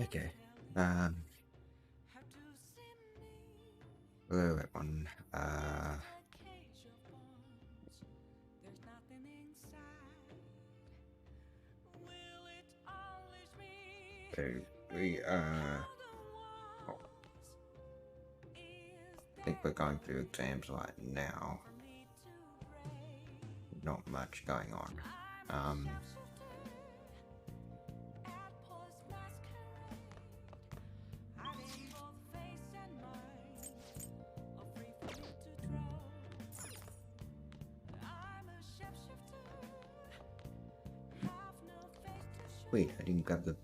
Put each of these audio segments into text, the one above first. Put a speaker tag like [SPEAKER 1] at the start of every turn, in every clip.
[SPEAKER 1] Okay. Um, where were on? So we oh, I think we're going through exams right now. Not much going on. Wait, I didn't grab the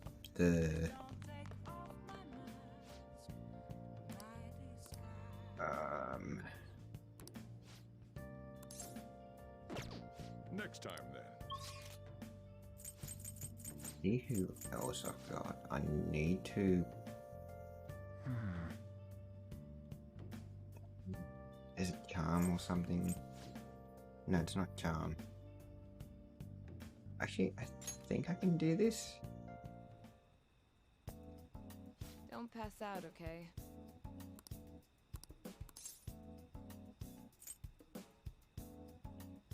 [SPEAKER 2] Next time, then.
[SPEAKER 1] see who else I've got. I need to. Is it charm or something? No, it's not charm. Actually, I think I can do this.
[SPEAKER 3] Don't pass out, okay?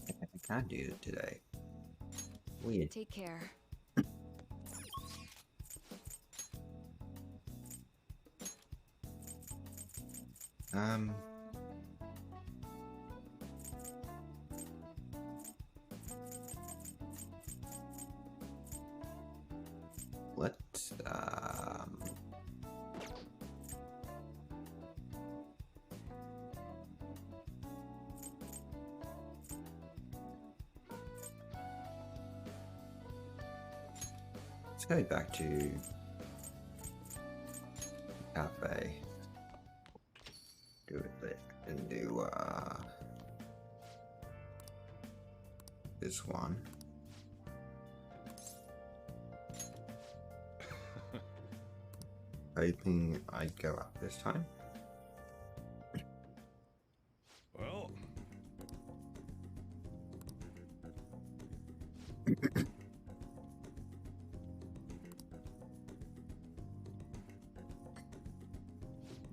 [SPEAKER 1] I can't do it today. Weird.
[SPEAKER 3] Take care.
[SPEAKER 1] Um. Let's go back to cafe. Do it there and do this one. Hoping I'd go up this time.
[SPEAKER 2] Well,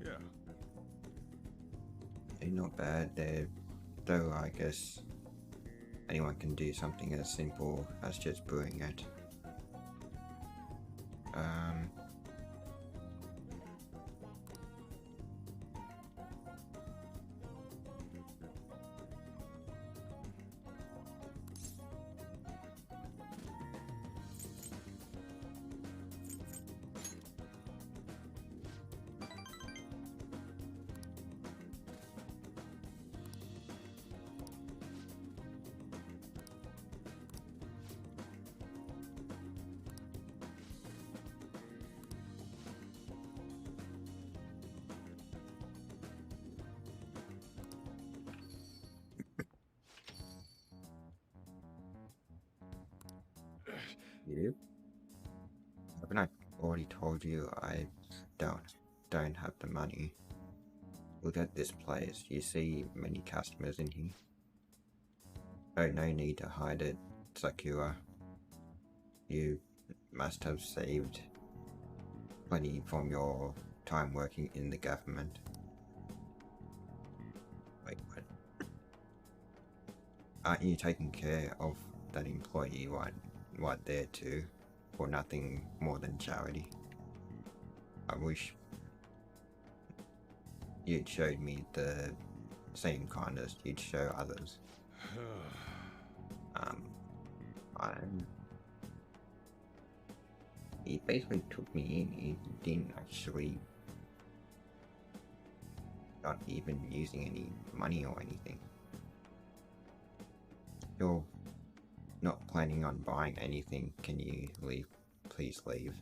[SPEAKER 2] yeah.
[SPEAKER 1] They're not bad there, though. I guess anyone can do something as simple as just brewing it. You? Haven't I already told you I don't have the money? Look at this place. You see many customers in here. Oh, no need to hide it, Sakura. You must have saved plenty from your time working in the government. Wait, what? Aren't you taking care of that employee right there too? For nothing more than charity? I wish you'd showed me the same kindness you'd show others. He basically took me in. He didn't actually not even using any money or anything. You're not planning on buying anything. Can you leave? Please leave.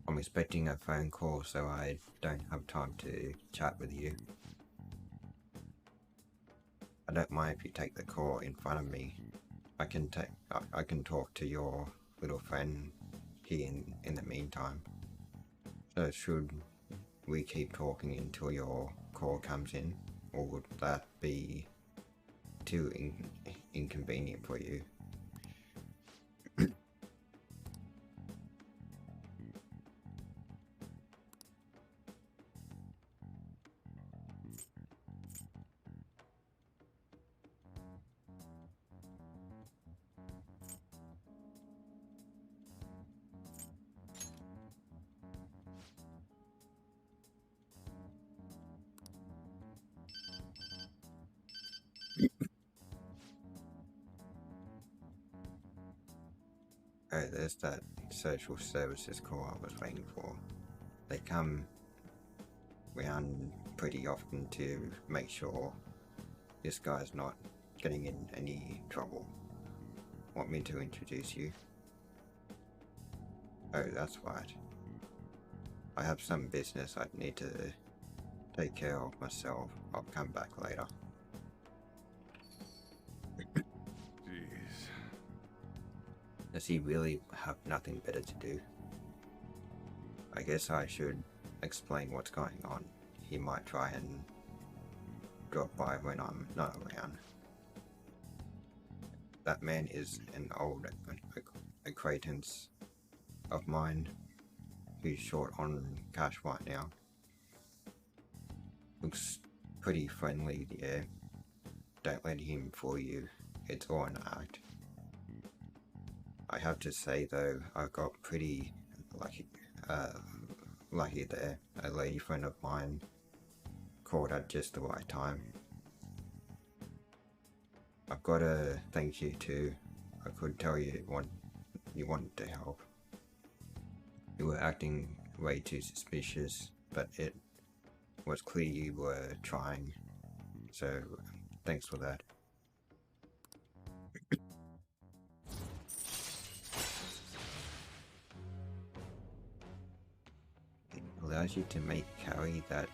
[SPEAKER 1] I'm expecting a phone call, so I don't have time to chat with you. I don't mind if you take the call in front of me. I can talk to your little friend here in the meantime. So should we keep talking until your call comes in, or would that be too inconvenient for you? there's that social services call I was waiting for. They come round pretty often to make sure this guy's not getting in any trouble. Want me to introduce you? Oh, that's right. I have some business I'd need to take care of myself. I'll come back later.
[SPEAKER 2] Jeez.
[SPEAKER 1] Does he really have nothing better to do? I guess I should explain what's going on. He might try and drop by when I'm not around. That man is an old acquaintance of mine who's short on cash right now. Looks pretty friendly, yeah. Don't let him fool you. It's all an act. I have to say though, I got pretty lucky there. A lady friend of mine called at just the right time. I've got to thank you too. I could tell you wanted to help. You were acting way too suspicious, but it was clear you were trying. So, thanks for that. It allows you to make carry that.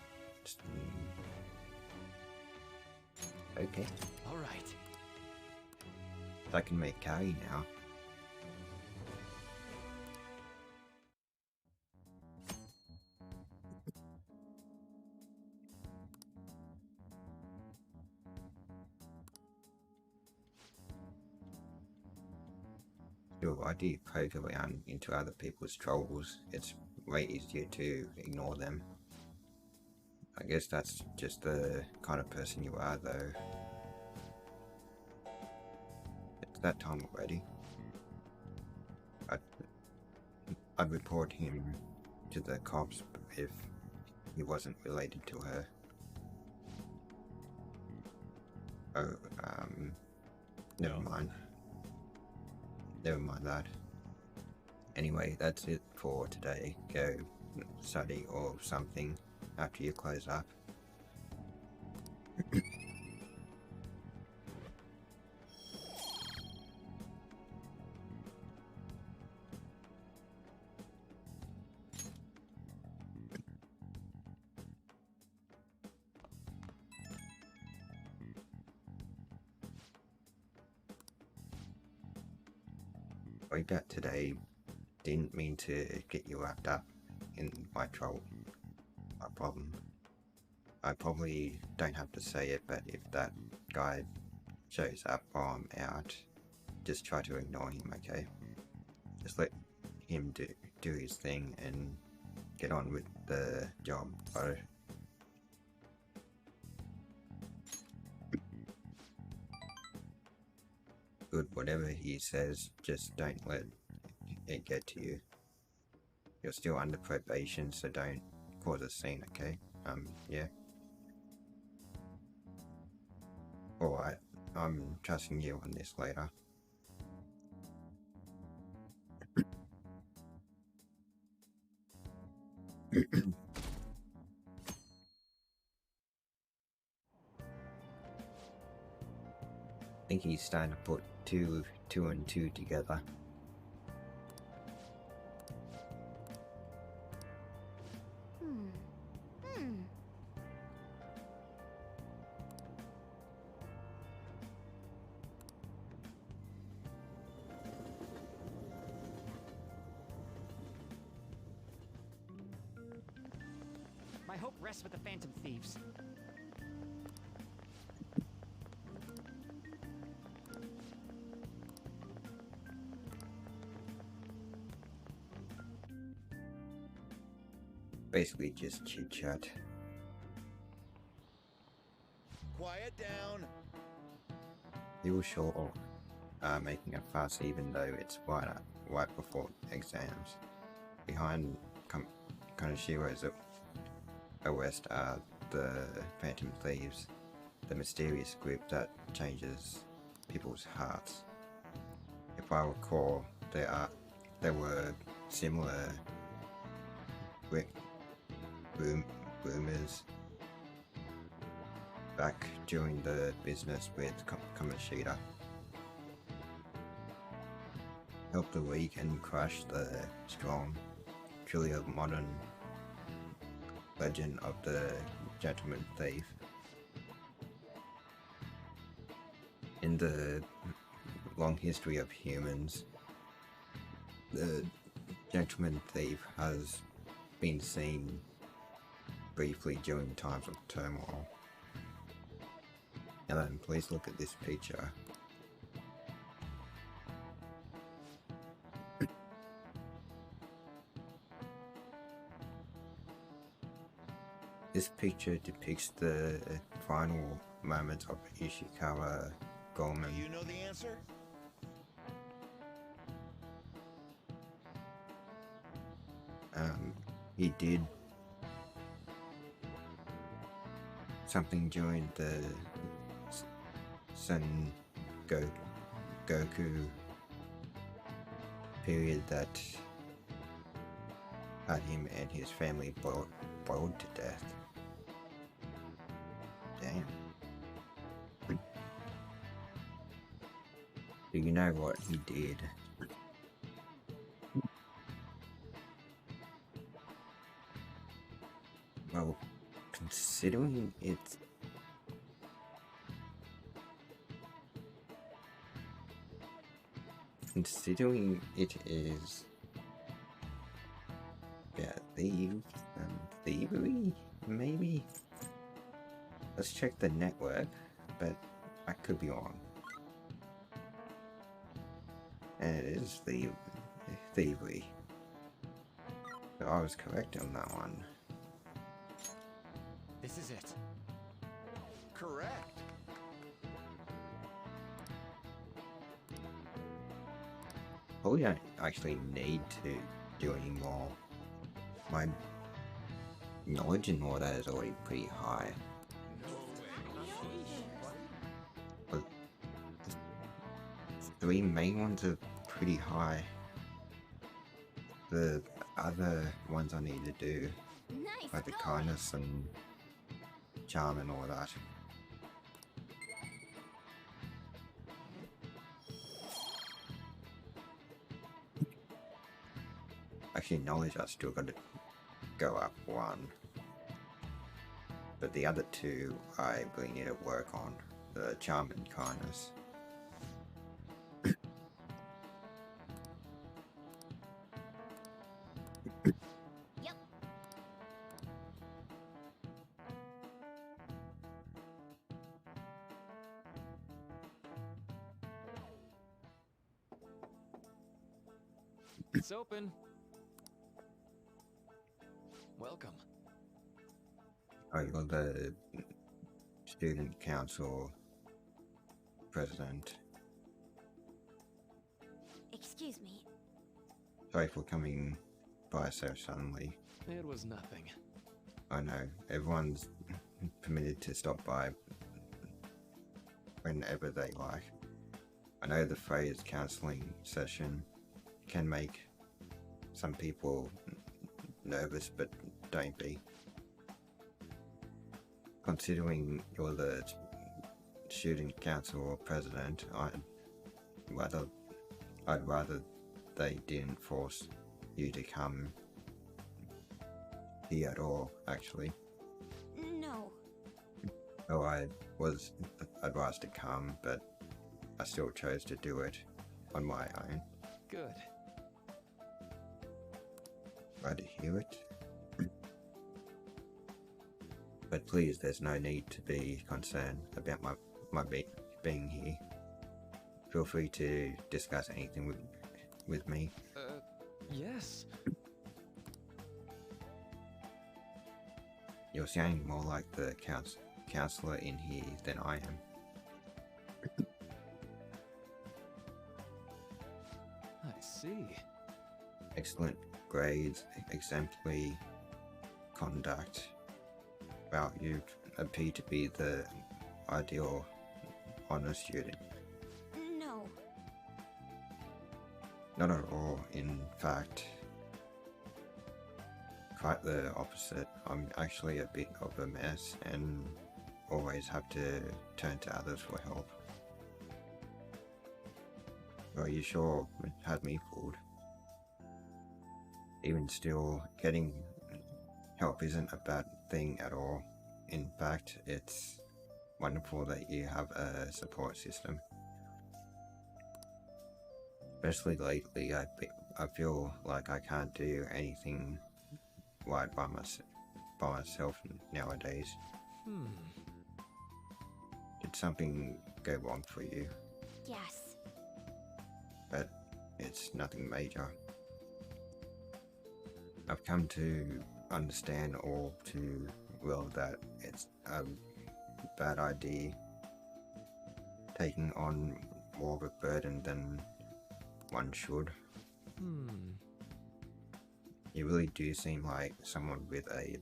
[SPEAKER 1] Okay.
[SPEAKER 4] All right.
[SPEAKER 1] I can make carry now. Why do you poke around into other people's troubles? It's way easier to ignore them. I guess that's just the kind of person you are, though. It's that time already. I'd report him to the cops if he wasn't related to her. Oh, never mind. Never mind that. Anyway, that's it for today. Go study or something after you close up. I got today. Didn't mean to get you wrapped up in my trouble. My problem. I probably don't have to say it, but if that guy shows up while I'm out, just try to ignore him, okay? Just let him do his thing and get on with the job. Good, whatever he says, just don't let it get to you. You're still under probation, so don't cause a scene, okay? Yeah. Alright, I'm trusting you on this later. I think he's starting to put two and two together.
[SPEAKER 4] My hope rests with the Phantom Thieves.
[SPEAKER 1] Basically just chit chat.
[SPEAKER 5] Quiet down.
[SPEAKER 1] He was short of making a fuss even though it's right before exams. Behind Kaneshiro's arrest are the Phantom Thieves, the mysterious group that changes people's hearts. If I recall, they are there were similar rumors back during the business with Kamoshida. Help the weak and crush the strong. Truly a modern legend of the gentleman thief. In the long history of humans, the gentleman thief has been seen briefly during times of turmoil. And then please look at this picture. This picture depicts the final moments of Ishikawa Goemon.
[SPEAKER 5] Do you know the answer?
[SPEAKER 1] He did something during the Son Goku period that had him and his family boiled to death. Damn. Do you know what he did? Well, considering it is thievery, maybe? Let's check the network, but I could be wrong. And it is thievery. So I was correct on that one.
[SPEAKER 4] This is it.
[SPEAKER 5] Correct.
[SPEAKER 1] Probably don't actually need to do any more. My knowledge in all that is already pretty high. But the 3 main ones are pretty high. The other ones I need to do,
[SPEAKER 3] Nice.
[SPEAKER 1] like the kindness and charm and all that. Actually, knowledge I still got to go up 1. But the other 2 I really need to work on. The charm and kindness.
[SPEAKER 3] Yep.
[SPEAKER 4] It's open. Welcome.
[SPEAKER 1] Oh, you're the student council president.
[SPEAKER 3] Excuse me.
[SPEAKER 1] Sorry for coming by so suddenly.
[SPEAKER 4] It was nothing.
[SPEAKER 1] I know, everyone's permitted to stop by whenever they like. I know the phrase counseling session can make some people nervous, but don't be. Considering you're the student council president, I'd rather they didn't force you to come here at all, actually.
[SPEAKER 3] No.
[SPEAKER 1] Oh, I was advised to come, but I still chose to do it on my own.
[SPEAKER 4] Good.
[SPEAKER 1] Glad to hear it. But please, there's no need to be concerned about my being here. Feel free to discuss anything with me.
[SPEAKER 4] Yes.
[SPEAKER 1] You're sounding more like the counselor in here than I am.
[SPEAKER 4] I see.
[SPEAKER 1] Excellent grades, exemplary conduct. Well, you appear to be the ideal honor student.
[SPEAKER 3] No.
[SPEAKER 1] Not at all. In fact, quite the opposite. I'm actually a bit of a mess and always have to turn to others for help. Well, you sure had me fooled. Even still, getting help isn't a bad thing at all. In fact, it's wonderful that you have a support system. Especially lately, I feel like I can't do anything right by myself nowadays. Did something go wrong for you?
[SPEAKER 3] Yes.
[SPEAKER 1] But it's nothing major. I've come to understand all too well that it's a bad idea taking on more of a burden than one should. You really do seem like someone with a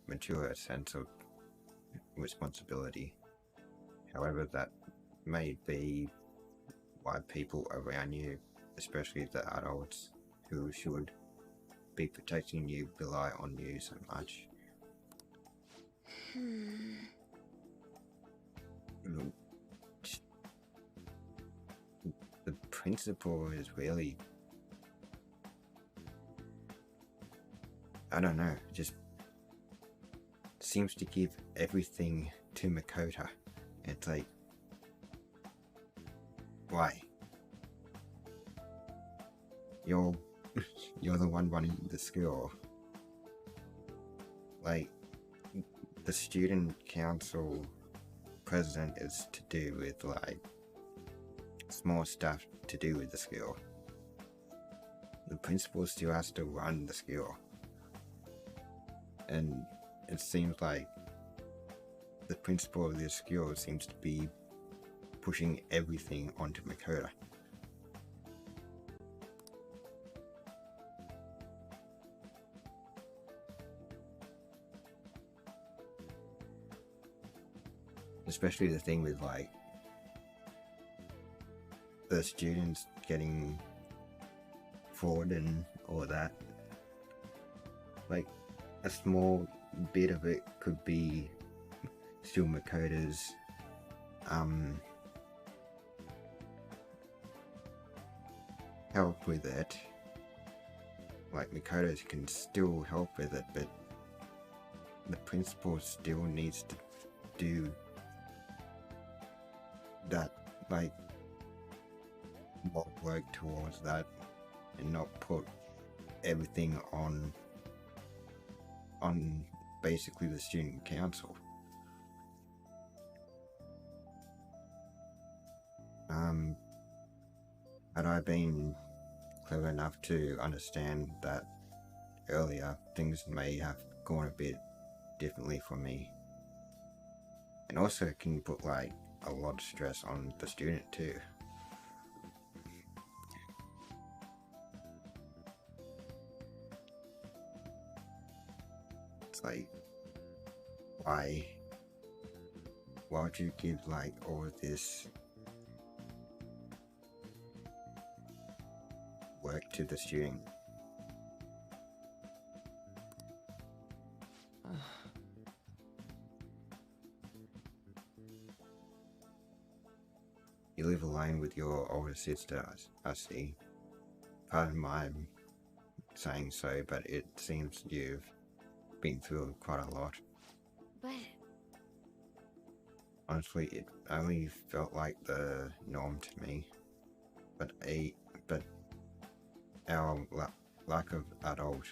[SPEAKER 1] mature sense of responsibility. However, that may be why people around you, especially the adults who should be protecting you, rely on you so much. The principal is really, I don't know, just seems to give everything to Makoto. It's like, why? You're the one running the school. Like, the student council president is to do with like small stuff to do with the school. The principal still has to run the school. And it seems like the principal of this school seems to be pushing everything onto Makoto. Especially the thing with like the students getting forward and all that. Like a small bit of it could be still Makoto's help with it. Like Makoto can still help with it, but the principal still needs to do that, like more work towards that and not put everything on basically the student council. Had I been clever enough to understand that earlier, things may have gone a bit differently for me. And also it can put like a lot of stress on the student too. It's like, why would you give like all of this work to the student? You live alone with your older sister, I see. Pardon my saying so, but it seems you've been through quite a lot.
[SPEAKER 3] But
[SPEAKER 1] Honestly, it only felt like the norm to me. But our lack of adult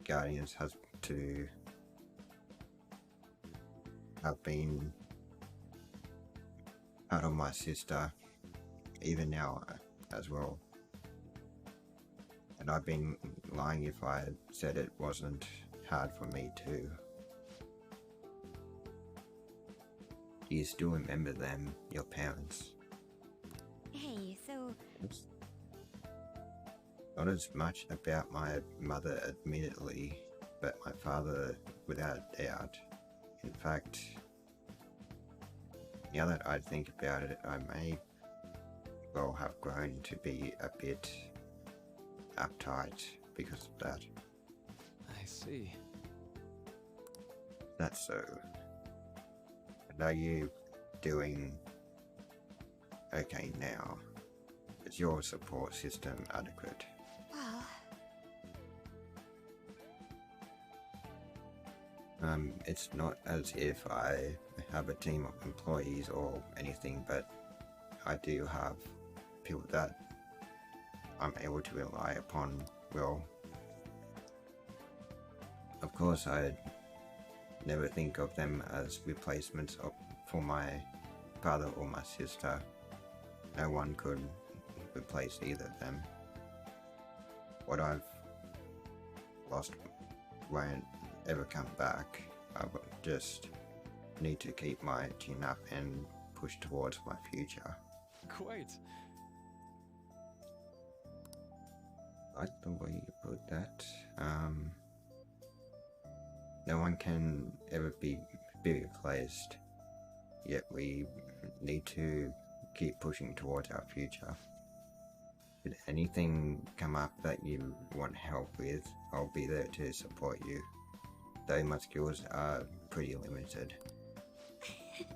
[SPEAKER 1] guardians has to have been part of my sister, even now as well. And I've been lying if I had said it wasn't hard for me too. Do you still remember them, your parents?
[SPEAKER 3] hey, so
[SPEAKER 1] Not as much about my mother, admittedly, but my father, without a doubt. In fact, now that I think about it, I may well have grown to be a bit uptight because of that.
[SPEAKER 4] I see.
[SPEAKER 1] That's so. And are you doing okay now? Is your support system adequate?
[SPEAKER 3] Well,
[SPEAKER 1] It's not as if I have a team of employees or anything, but I do have people that I'm able to rely upon. Well, of course, I never think of them as replacements for my father or my sister. No one could replace either of them. What I've lost won't ever come back. I will just need to keep my chin up and push towards my future.
[SPEAKER 4] Quite.
[SPEAKER 1] I like the way you put that. No one can ever be replaced, yet we need to keep pushing towards our future. Should anything come up that you want help with, I'll be there to support you, though my skills are pretty limited.
[SPEAKER 3] hey,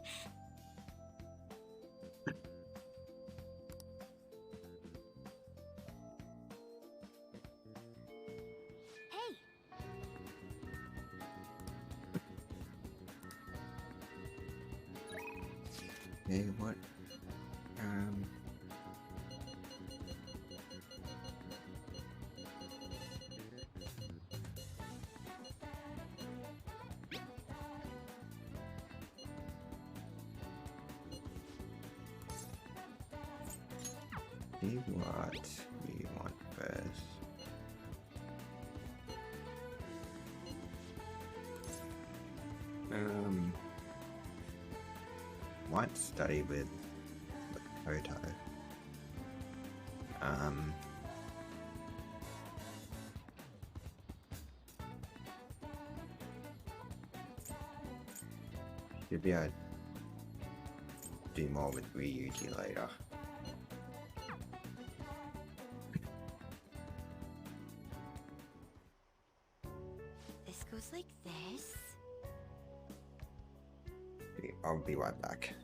[SPEAKER 1] Hey, what? See what we want first. Might study with Koto. Should be able to do more with Ryuji later.
[SPEAKER 3] this goes like this.
[SPEAKER 1] I'll be right back.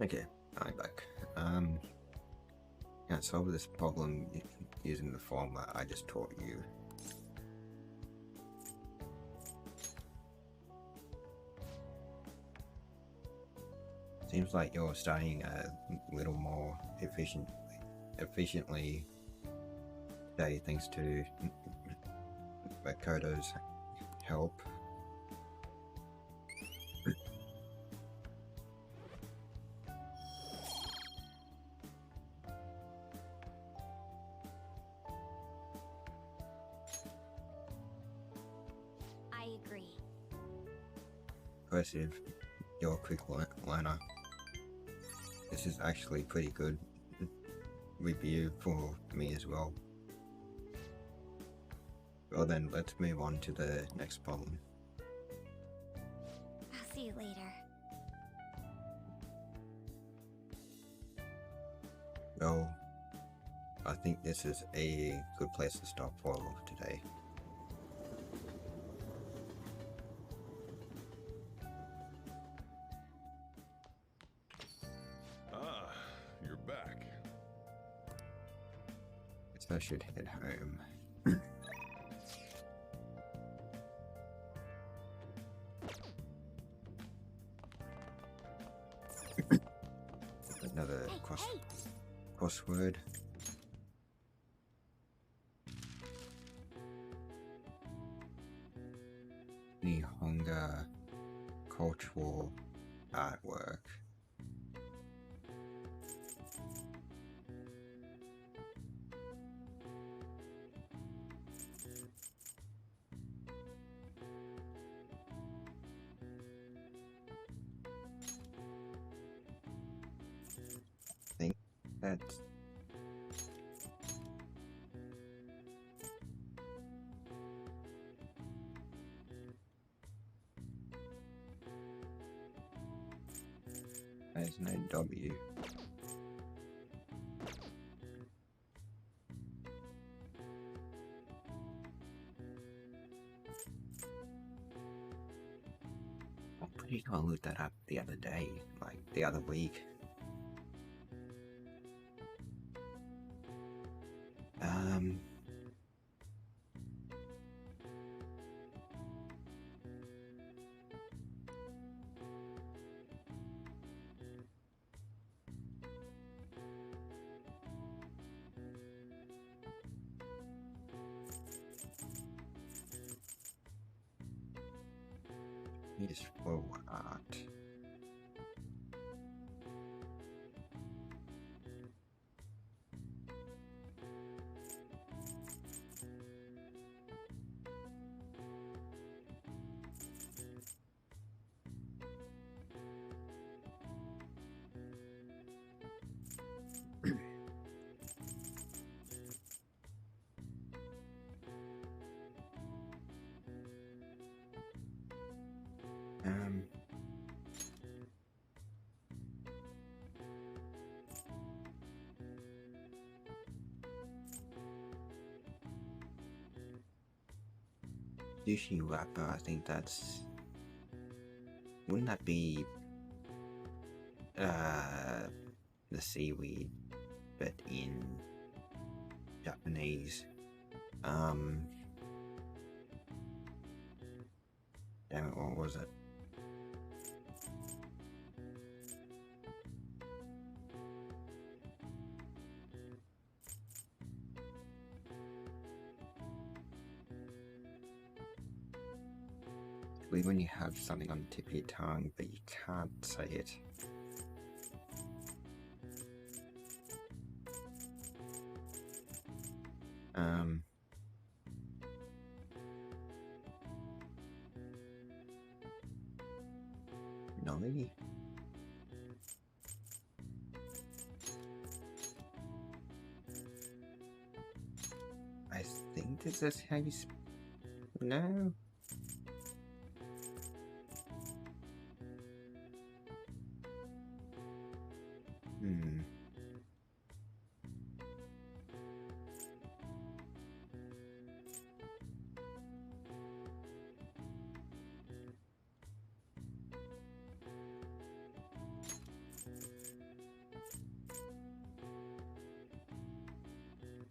[SPEAKER 1] Okay, I'm back. Can't solve this problem using the formula I just taught you. Seems like you're studying a little more efficiently day thanks to Makoto's help.
[SPEAKER 3] I agree.
[SPEAKER 1] Impressive. You're a quick learner. This is actually pretty good review for me as well. Well then, let's move on to the next problem.
[SPEAKER 3] I'll see you later.
[SPEAKER 1] Well, I think this is a good place to stop for today.
[SPEAKER 2] Ah, you're back.
[SPEAKER 1] Guess I should head home. Another
[SPEAKER 3] Hey!
[SPEAKER 1] crossword. Nihonga cultural artwork. I think that's there's no W. I'm pretty sure I looked that up the other day, like the other week. Is for art. Um, Sushi wrapper, I think that's... Wouldn't that be... the seaweed, but in Japanese? Damn it, what was it? When you have something on the tip of your tongue, but you can't say it. Nolly? I think this is how you no.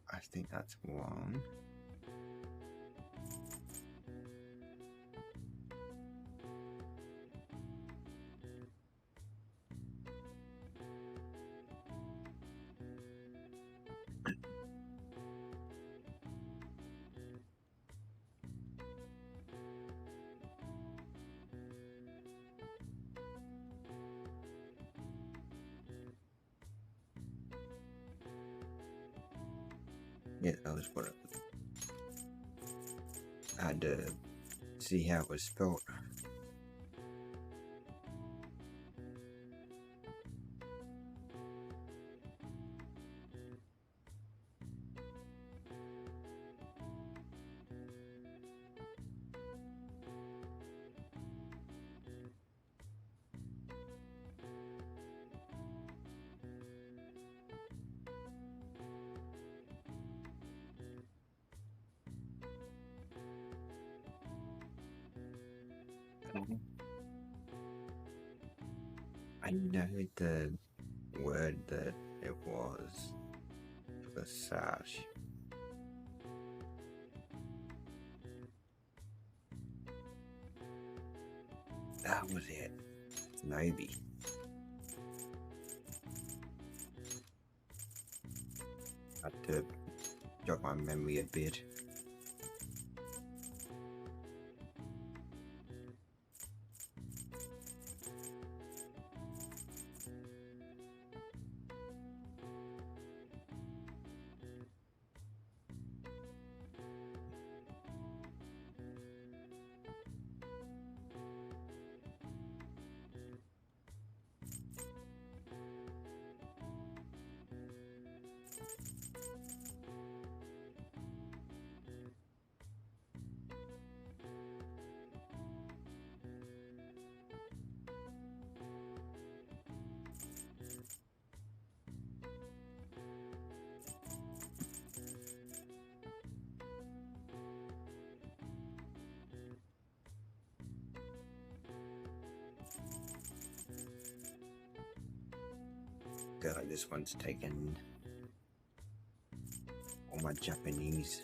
[SPEAKER 1] I think that's one. Yeah, that was what I had to see how it was spelled. I know the word that it was for the sash. That was it. Maybe. I had to jog my memory a bit. God, this one's taken all my Japanese.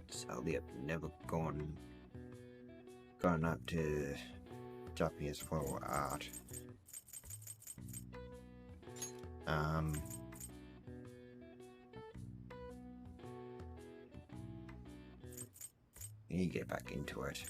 [SPEAKER 1] Sadly, I've never gone up to Japanese photo art. You get back into it.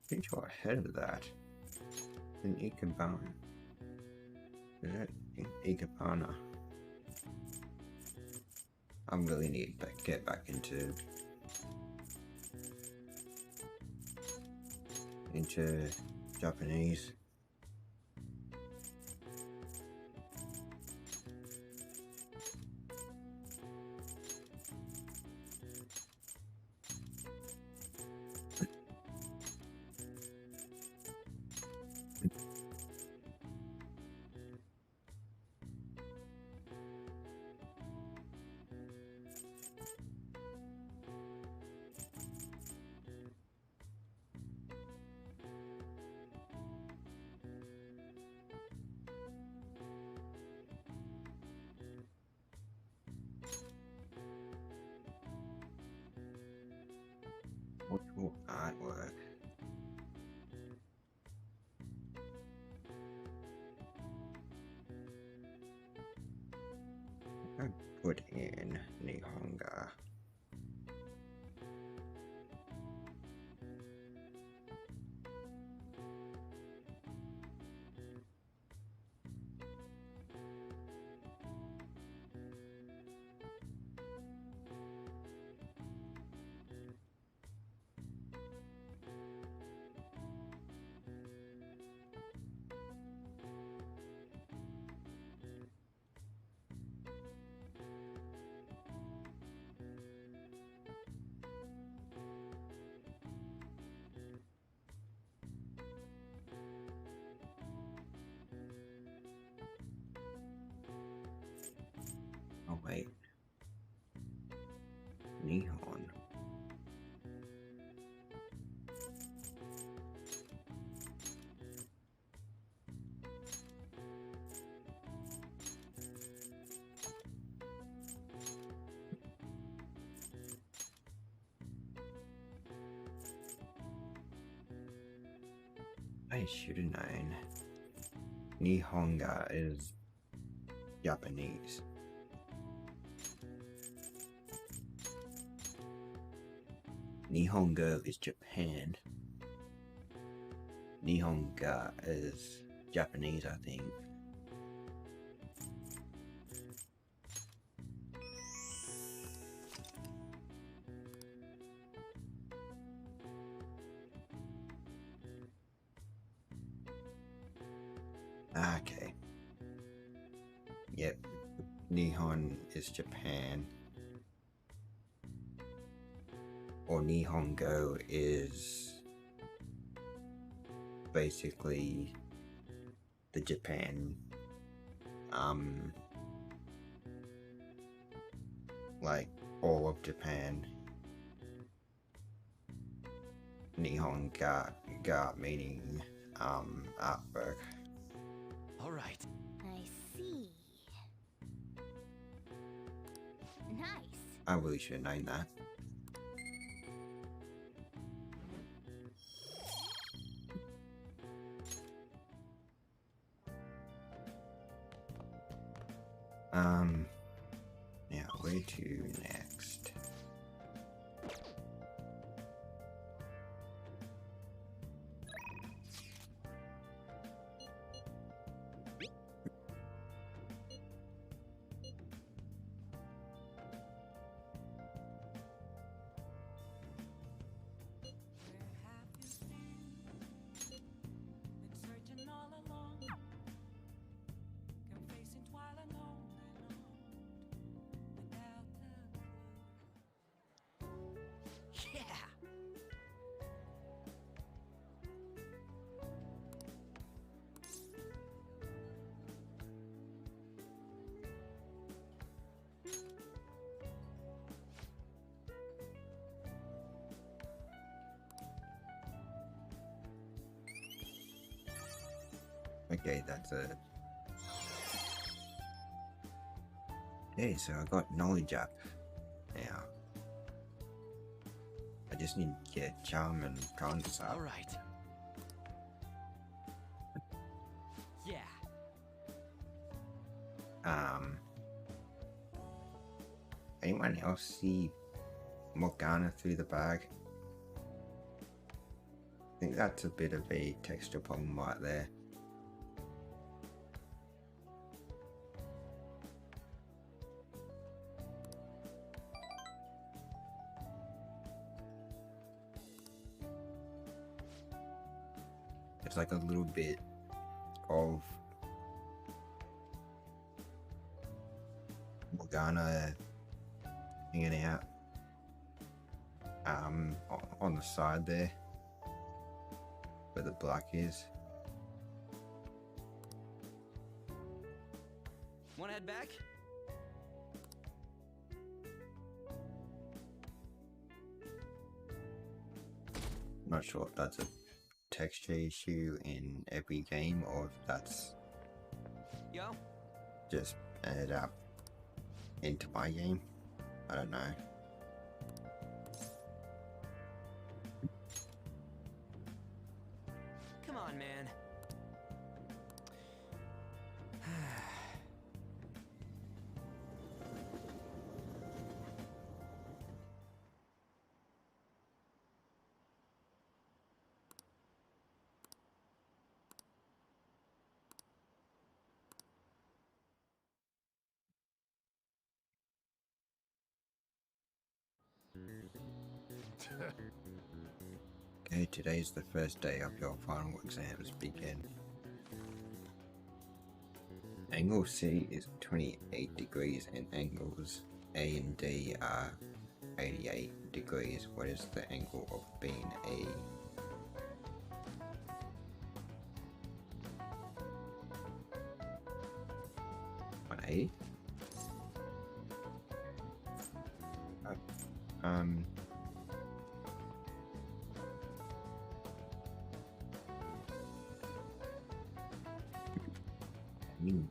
[SPEAKER 1] I think you're ahead of that. In Ikebana. Is that Ikebana? I really need to get back into Japanese. Virtual artwork. I put in Nihonga. Oh wait. Nihon. I should have known. Nihonga is Japanese. Nihongo is Japan. Nihonga is Japanese, I think. Okay. Yep. Nihon is Japan. Or Nihongo is basically the Japan, like all of Japan. Nihonga meaning artwork.
[SPEAKER 4] All right.
[SPEAKER 3] I see. Nice.
[SPEAKER 1] I really should have known that. Now where to next?
[SPEAKER 5] Yeah.
[SPEAKER 1] Okay, that's it. Okay, so I got knowledge up now. I just need to get charm and cons
[SPEAKER 4] All
[SPEAKER 1] up.
[SPEAKER 4] right. Yeah.
[SPEAKER 1] Anyone else see Morgana through the bag? I think that's a bit of a texture problem right there. It's like a little bit of Morgana hanging out on the side there where the black is.
[SPEAKER 4] Wanna head back?
[SPEAKER 1] Not sure if that's a texture issue in every game or if that's
[SPEAKER 4] Yo.
[SPEAKER 1] just added up into my game. I don't know.
[SPEAKER 4] Come on, man.
[SPEAKER 1] Okay, today's the first day of your final exams begin. Angle C is 28 degrees and angles A and D are 88 degrees. What is the angle of B and A? On A?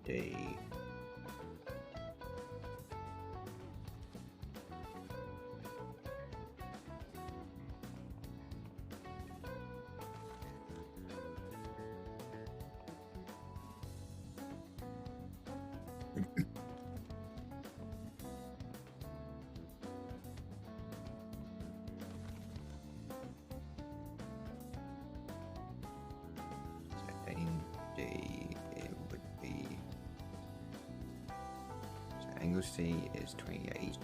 [SPEAKER 1] D. So in D it would be, so angle C is 28.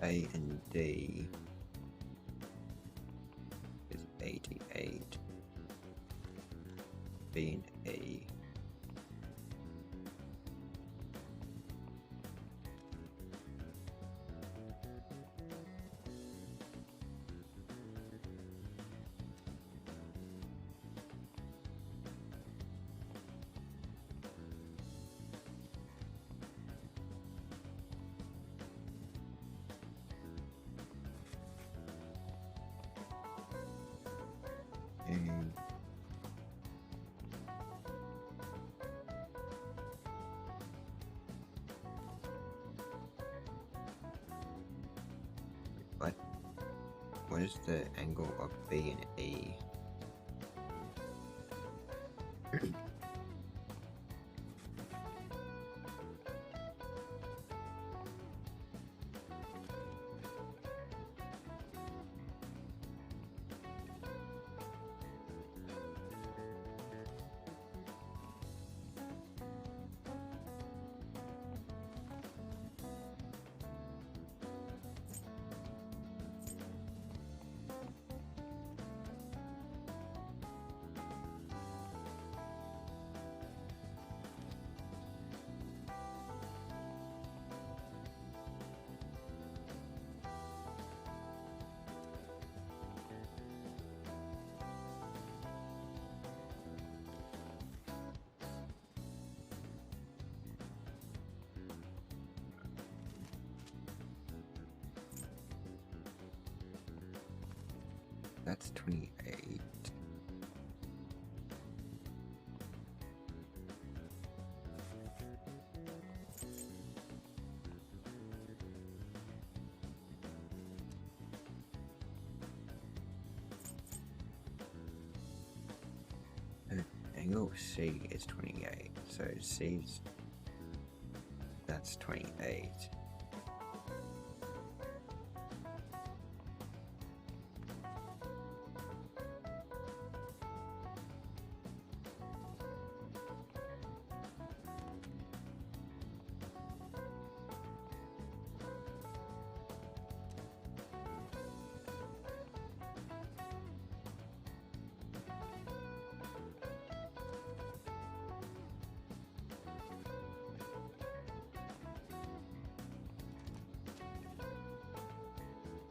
[SPEAKER 1] A and D is 88. B and A and what is the angle of B and E? That's 28. Angle C is 28, so C's, that's 28.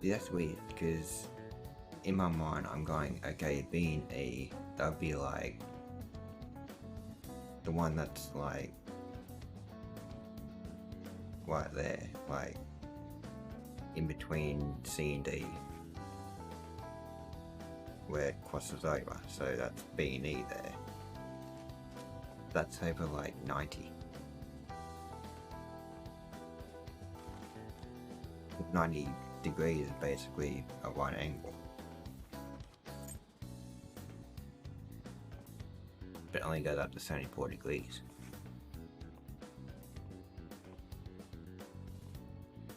[SPEAKER 1] That's weird, because in my mind I'm going, okay, B and E, that'll be like the one that's like right there, like in between C and D, where it crosses over, so that's B and E there. That's over like 90. 90 degrees is basically a right angle. But it only goes up to 74 degrees.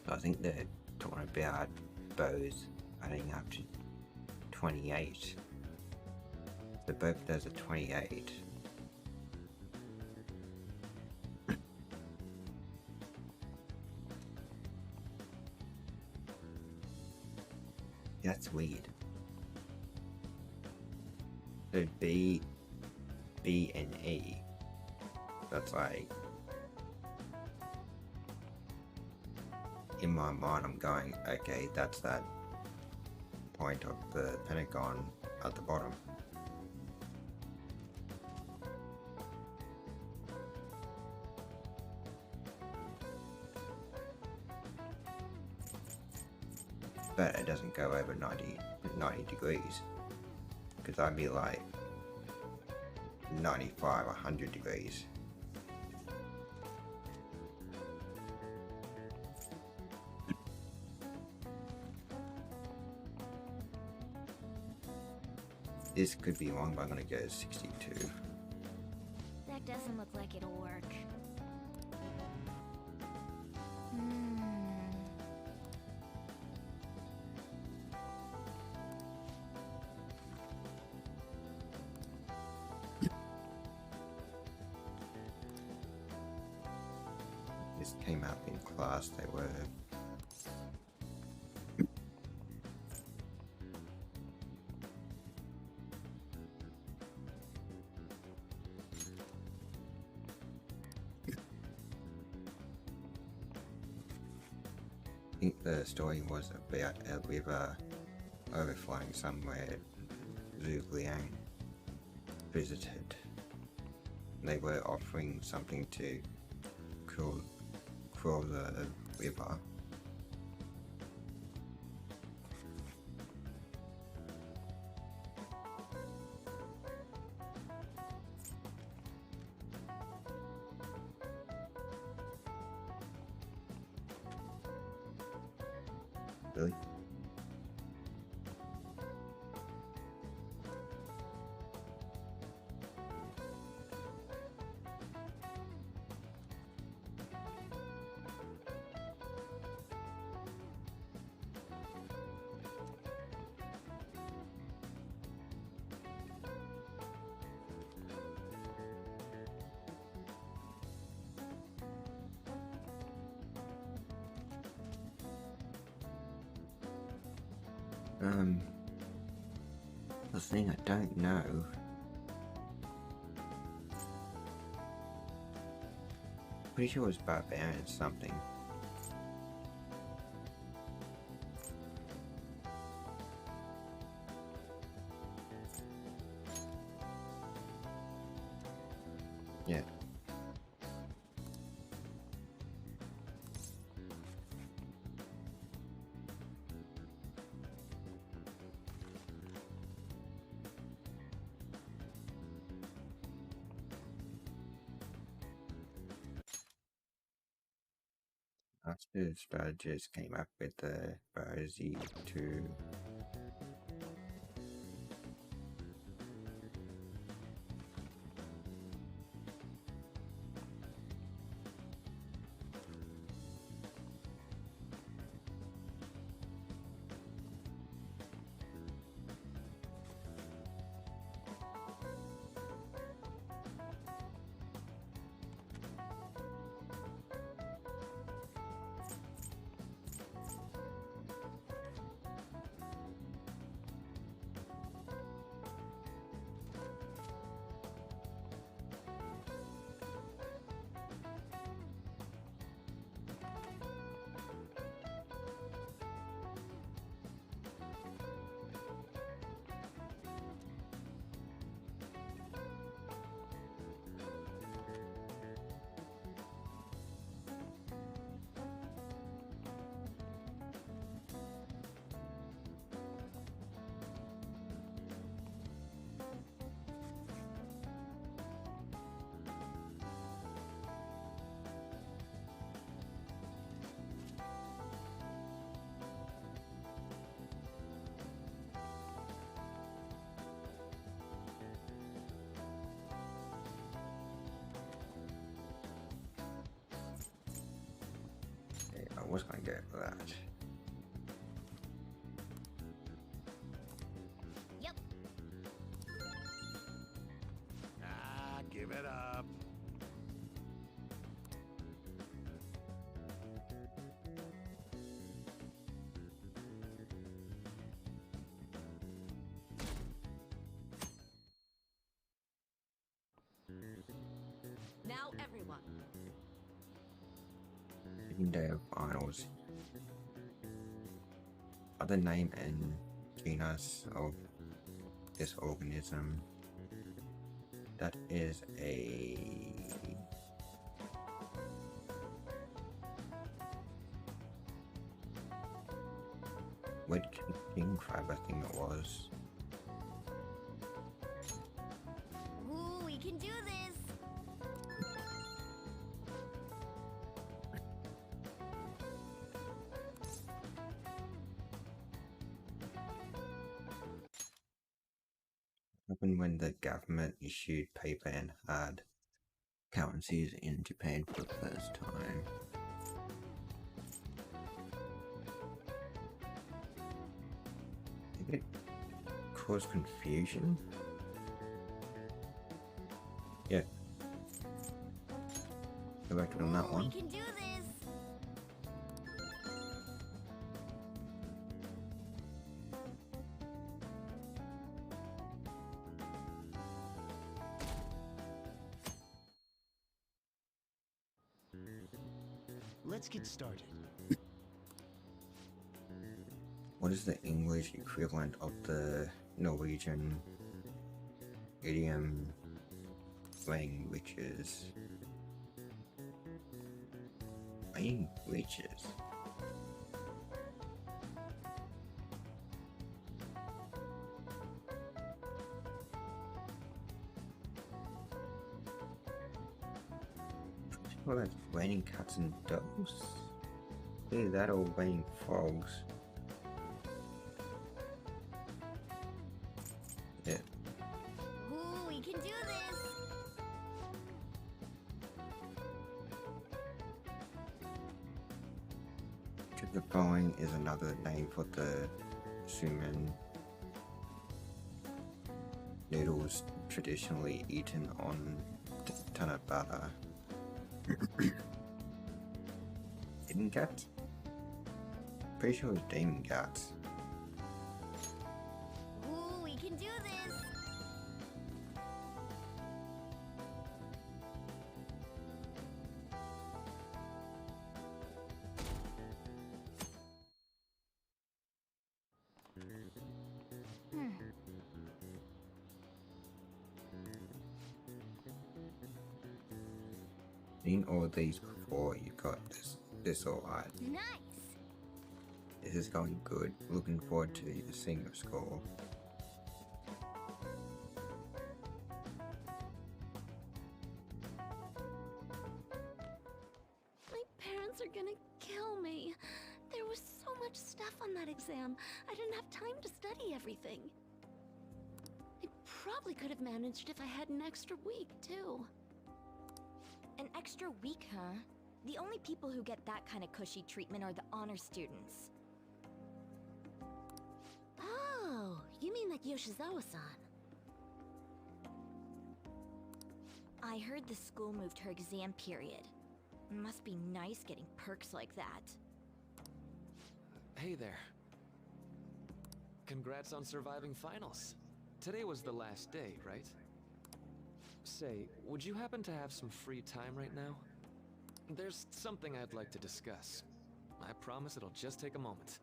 [SPEAKER 1] So I think they're talking about bows adding up to 28. So both of those are 28. That's weird. So B and E, that's like, in my mind I'm going, okay, that's that point of the pentagon at the bottom. But it doesn't go over 90 degrees, because I'd be like 95, 100 degrees. This could be wrong, but I'm gonna go 62.
[SPEAKER 3] That doesn't look like it'll work. Hmm.
[SPEAKER 1] This came up in class, they were. I think the story was about a river overflowing somewhere Zhu Liang visited. They were offering something to cool the river. Really? The thing I don't know. Pretty sure it was barbarian something. Yeah. After strategist came up with the Rosie 2. I was going to go for that.
[SPEAKER 3] Yep.
[SPEAKER 5] Ah, give it up.
[SPEAKER 6] Now everyone.
[SPEAKER 1] Day of finals. Other name and genus of this organism. That is a red king crab, I think it was.
[SPEAKER 3] Ooh, we can do this.
[SPEAKER 1] Happened when the government issued paper and hard currencies in Japan for the first time. Did it cause confusion? Yeah. Go back on that
[SPEAKER 3] Ooh,
[SPEAKER 1] one.
[SPEAKER 3] We can do this.
[SPEAKER 7] Let's get started.
[SPEAKER 1] What is the English equivalent of the Norwegian idiom languages? Languages. Well, that's raining cats and dogs. Either that or raining frogs. Yeah.
[SPEAKER 3] Ooh, we can do this.
[SPEAKER 1] Chipperfine is another name for the suman noodles traditionally eaten on Tanabata. Demon cat? Pretty sure it's demon cats.
[SPEAKER 3] Ooh, we can do this.
[SPEAKER 1] Seen all these before, you got this alright.
[SPEAKER 3] Nice.
[SPEAKER 1] This is going good. Looking forward to seeing your score.
[SPEAKER 6] My parents are gonna kill me. There was so much stuff on that exam. I didn't have time to study everything. I probably could have managed if I had an extra week, too.
[SPEAKER 3] An extra week, huh? The only people who get that kind of cushy treatment are the honor students.
[SPEAKER 6] Oh, you mean like Yoshizawa-san?
[SPEAKER 3] I heard the school moved her exam period. Must be nice getting perks like that.
[SPEAKER 8] Hey there. Congrats on surviving finals. Today was the last day, right? Say, would you happen to have some free time right now? There's something I'd like to discuss. I promise it'll just take a moment.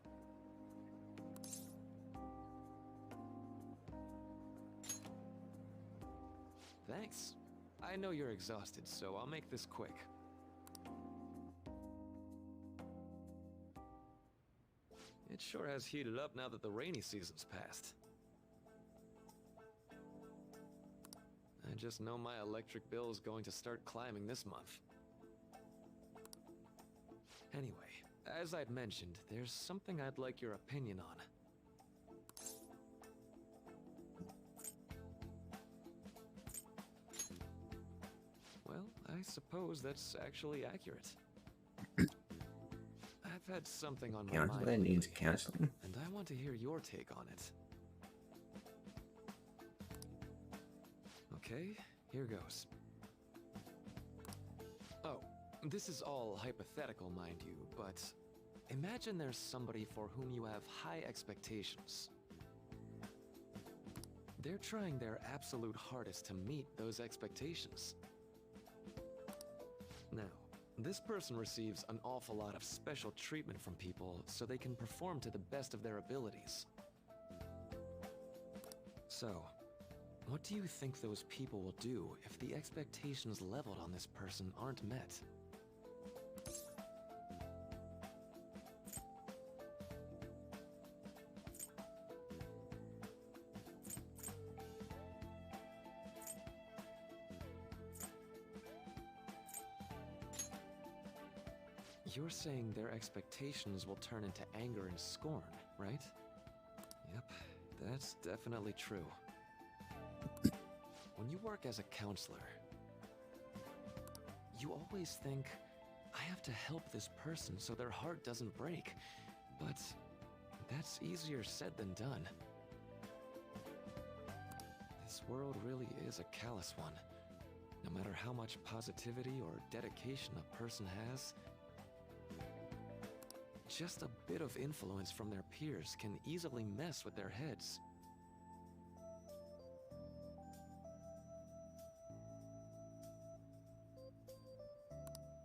[SPEAKER 8] Thanks. I know you're exhausted, so I'll make this quick. It sure has heated up now that the rainy season's passed. I just know my electric bill is going to start climbing this month. Anyway, as I'd mentioned, there's something I'd like your opinion on. Well, I suppose that's actually accurate. I've had something on my mind
[SPEAKER 1] Counselor needs
[SPEAKER 8] lately,
[SPEAKER 1] counseling.
[SPEAKER 8] and I want to hear your take on it. Okay, here goes. Oh, this is all hypothetical, mind you, but imagine there's somebody for whom you have high expectations. They're trying their absolute hardest to meet those expectations. Now, this person receives an awful lot of special treatment from people so they can perform to the best of their abilities. So, what do you think those people will do if the expectations leveled on this person aren't met? You're saying their expectations will turn into anger and scorn, right? Yep, that's definitely true. When you work as a counselor, you always think, I have to help this person so their heart doesn't break. But that's easier said than done. This world really is a callous one. No matter how much positivity or dedication a person has, just a bit of influence from their peers can easily mess with their heads.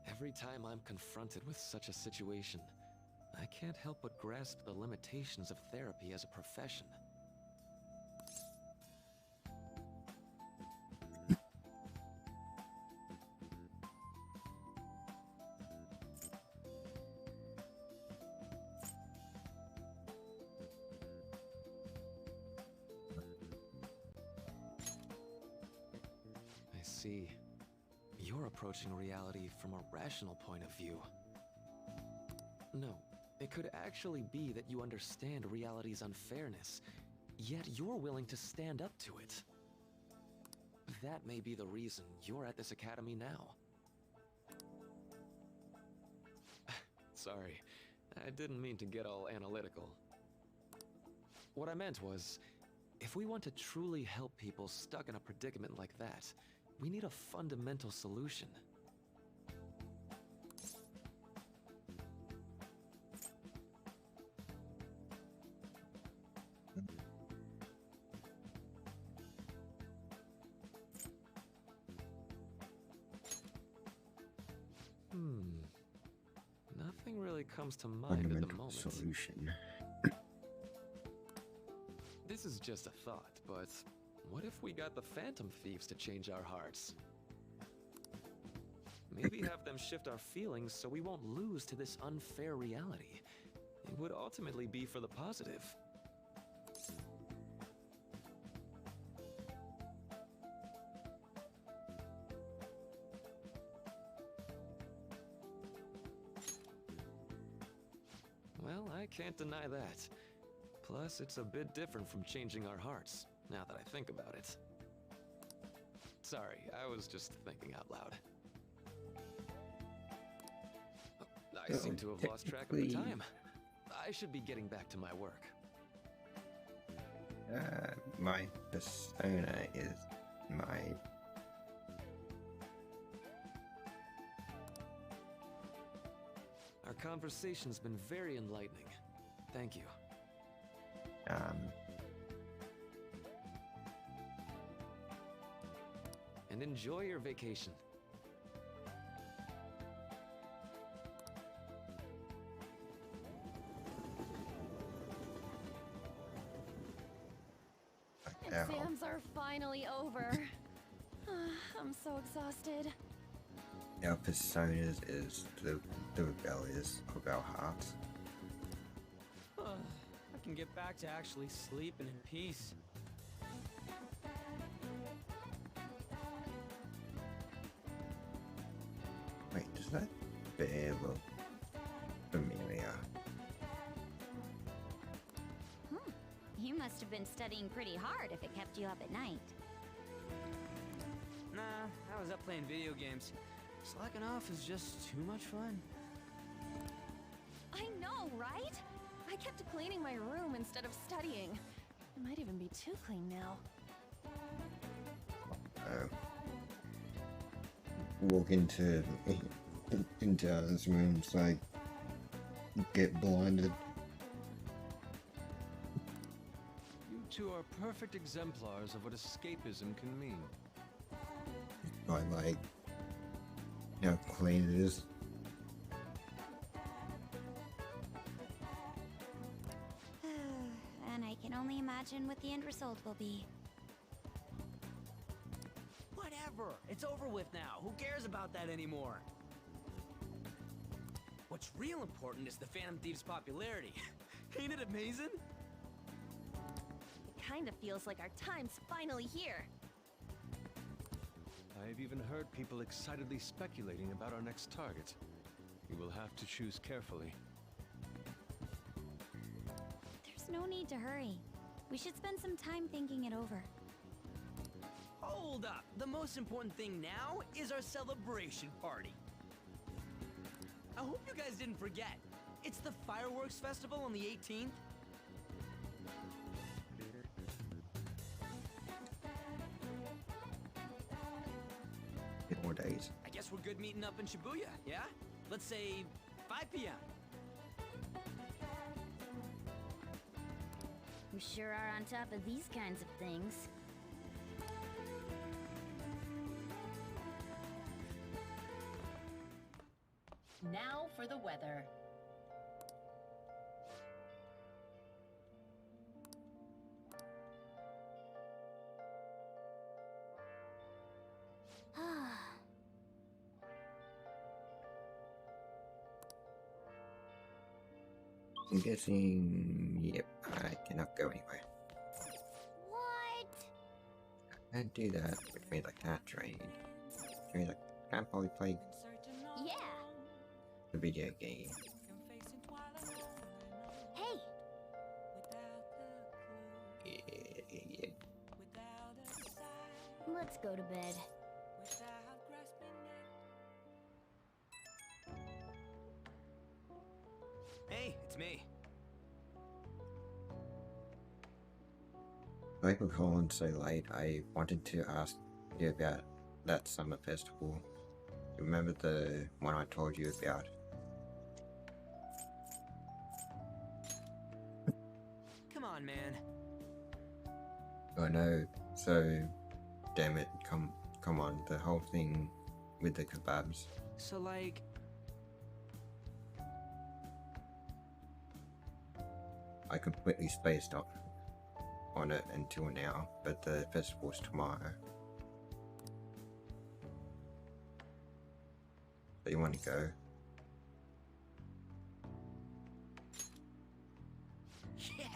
[SPEAKER 8] Every time I'm confronted with such a situation, I can't help but grasp the limitations of therapy as a profession. I see. You're approaching reality from a rational point of view. No, it could actually be that you understand reality's unfairness, yet you're willing to stand up to it. That may be the reason you're at this academy now. Sorry, I didn't mean to get all analytical. What I meant was, if we want to truly help people stuck in a predicament like that, we need a fundamental solution. Nothing really comes to mind at the
[SPEAKER 1] Fundamental
[SPEAKER 8] moment.
[SPEAKER 1] solution.
[SPEAKER 8] This is just a thought, but what if we got the Phantom Thieves to change our hearts? Maybe have them shift our feelings so we won't lose to this unfair reality. It would ultimately be for the positive. Well, I can't deny that. Plus, it's a bit different from changing our hearts, now that I think about it. Sorry, I was just thinking out loud. I seem to have lost track of the time. I should be getting back to my work.
[SPEAKER 1] My persona is my...
[SPEAKER 8] Our conversation's been very enlightening. Thank you. And enjoy your vacation.
[SPEAKER 6] Exams are finally over. I'm so exhausted.
[SPEAKER 1] Our personas is the rebellious of our hearts.
[SPEAKER 4] I can get back to actually sleeping in peace.
[SPEAKER 1] Wait, does that bear look familiar?
[SPEAKER 3] You must have been studying pretty hard if it kept you up at night.
[SPEAKER 4] Nah, I was up playing video games. Slacking off is just too much fun.
[SPEAKER 6] I know, right? I kept cleaning my room instead of studying. It might even be too clean now.
[SPEAKER 1] Walk into others' rooms, like, get blinded.
[SPEAKER 2] You two are perfect exemplars of what escapism can mean.
[SPEAKER 1] By, like, how clean it is.
[SPEAKER 3] And I can only imagine what the end result will be.
[SPEAKER 4] Whatever! It's over with now. Who cares about that anymore? What's real important is the Phantom Thieves' popularity. Ain't it amazing?
[SPEAKER 6] It kind of feels like our time's finally here.
[SPEAKER 2] I've even heard people excitedly speculating about our next target. You will have to choose carefully.
[SPEAKER 3] There's no need to hurry. We should spend some time thinking it over.
[SPEAKER 4] hold up. The most important thing now is our celebration party. I hope you guys didn't forget. It's the fireworks festival on the 18th.
[SPEAKER 1] In more days.
[SPEAKER 4] I guess we're good meeting up in Shibuya, yeah? Let's say 5 p.m.
[SPEAKER 9] We sure are on top of these kinds of things.
[SPEAKER 10] Now for the weather.
[SPEAKER 1] I'm guessing, yep, I cannot go anywhere.
[SPEAKER 6] What?
[SPEAKER 1] I can't do that, which means I can't trade. Which means I can't probably play
[SPEAKER 6] Yeah.
[SPEAKER 1] the video game.
[SPEAKER 6] Hey,
[SPEAKER 1] Yeah.
[SPEAKER 9] Let's go to bed.
[SPEAKER 4] Hey, it's me.
[SPEAKER 1] Like we're calling so late, I wanted to ask you about that summer festival. Remember the one I told you about?
[SPEAKER 4] Come on, man.
[SPEAKER 1] Oh no, so damn it, come on, the whole thing with the kebabs.
[SPEAKER 4] So, like,
[SPEAKER 1] I completely spaced off on it until now, but the festival's tomorrow. So you want to go?
[SPEAKER 4] yeah.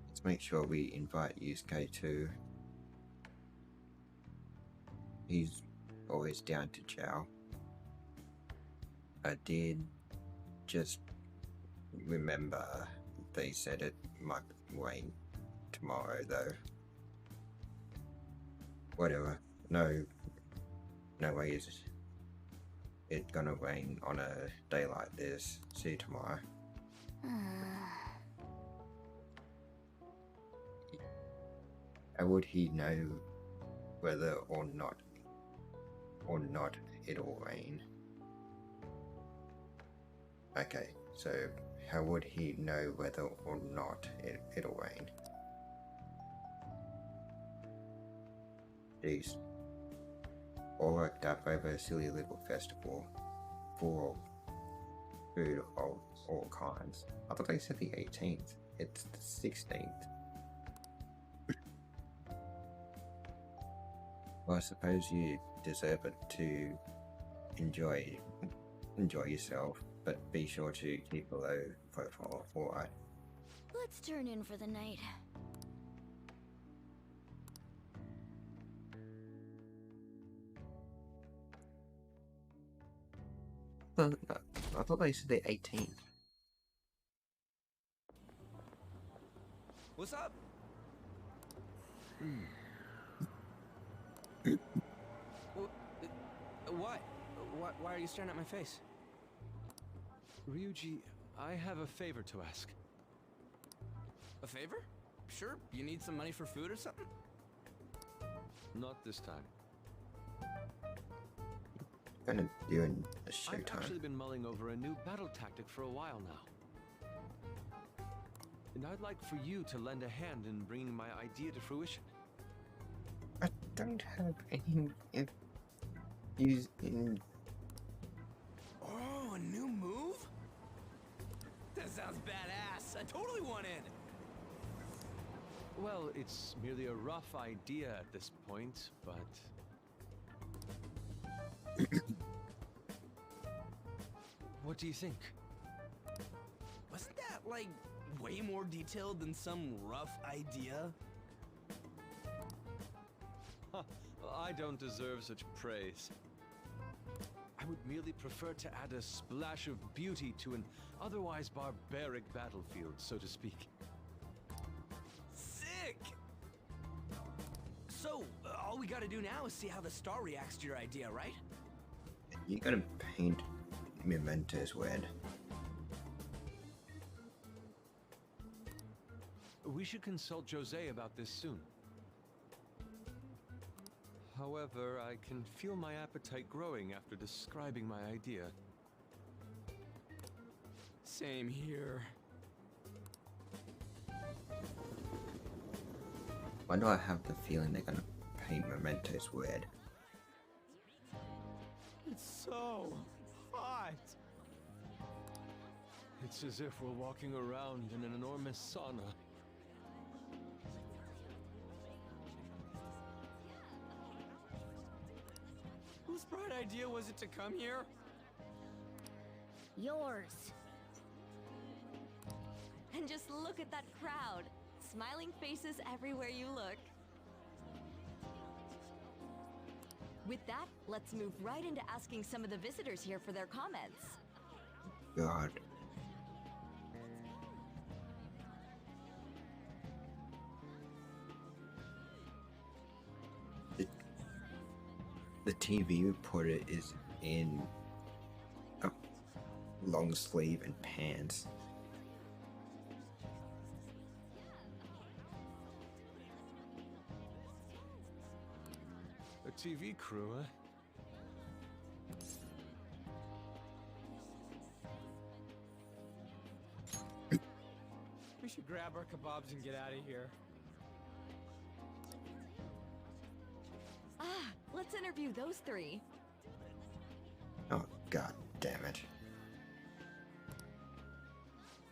[SPEAKER 1] Let's make sure we invite Yusuke too. He's always down to chow. I did just remember they said it might rain tomorrow though. Whatever. No way is it gonna rain on a day like this. See you tomorrow. How would he know whether or not it'll rain? Okay, so how would he know whether or not it'll rain? Jeez. All worked up over a silly little festival for food of all kinds. I thought they said the 18th. It's the 16th. Well, I suppose you deserve it to enjoy yourself, but be sure to keep a low profile, alright?
[SPEAKER 9] Let's turn in for the night.
[SPEAKER 1] I thought they said the 18th.
[SPEAKER 4] What's up? What? Why are you staring at my face?
[SPEAKER 2] Ryuji, I have a favor to ask.
[SPEAKER 4] A favor? Sure, you need some money for food or something?
[SPEAKER 2] Not this time.
[SPEAKER 1] Gonna do a
[SPEAKER 2] I've
[SPEAKER 1] showtime.
[SPEAKER 2] actually been mulling over a new battle tactic for a while now. And I'd like for you to lend a hand in bringing my idea to fruition.
[SPEAKER 1] I don't have any use in.
[SPEAKER 4] Oh, a new move? That sounds badass. I totally want in.
[SPEAKER 2] Well, it's merely a rough idea at this point, but... What do you think?
[SPEAKER 4] Wasn't that, like, way more detailed than some rough idea?
[SPEAKER 2] I don't deserve such praise. I would merely prefer to add a splash of beauty to an otherwise barbaric battlefield, so to speak.
[SPEAKER 4] All we gotta do now is see how the star reacts to your idea, right?
[SPEAKER 1] You gotta paint Mementos red.
[SPEAKER 2] We should consult Jose about this soon. However, I can feel my appetite growing after describing my idea.
[SPEAKER 4] Same here.
[SPEAKER 1] Why do I have the feeling they're gonna paint Mementos red?
[SPEAKER 4] It's so hot.
[SPEAKER 2] It's as if we're walking around in an enormous sauna.
[SPEAKER 4] Whose bright idea was it to come here?
[SPEAKER 9] Yours.
[SPEAKER 3] And just look at that crowd. Smiling faces everywhere you look. With that, let's move right into asking some of the visitors here for their comments.
[SPEAKER 1] God. The TV reporter is in a long sleeve and pants.
[SPEAKER 2] A TV crew, huh?
[SPEAKER 4] We should grab our kebabs and get out of here.
[SPEAKER 3] Ah, let's interview those three.
[SPEAKER 1] Oh, god damn it.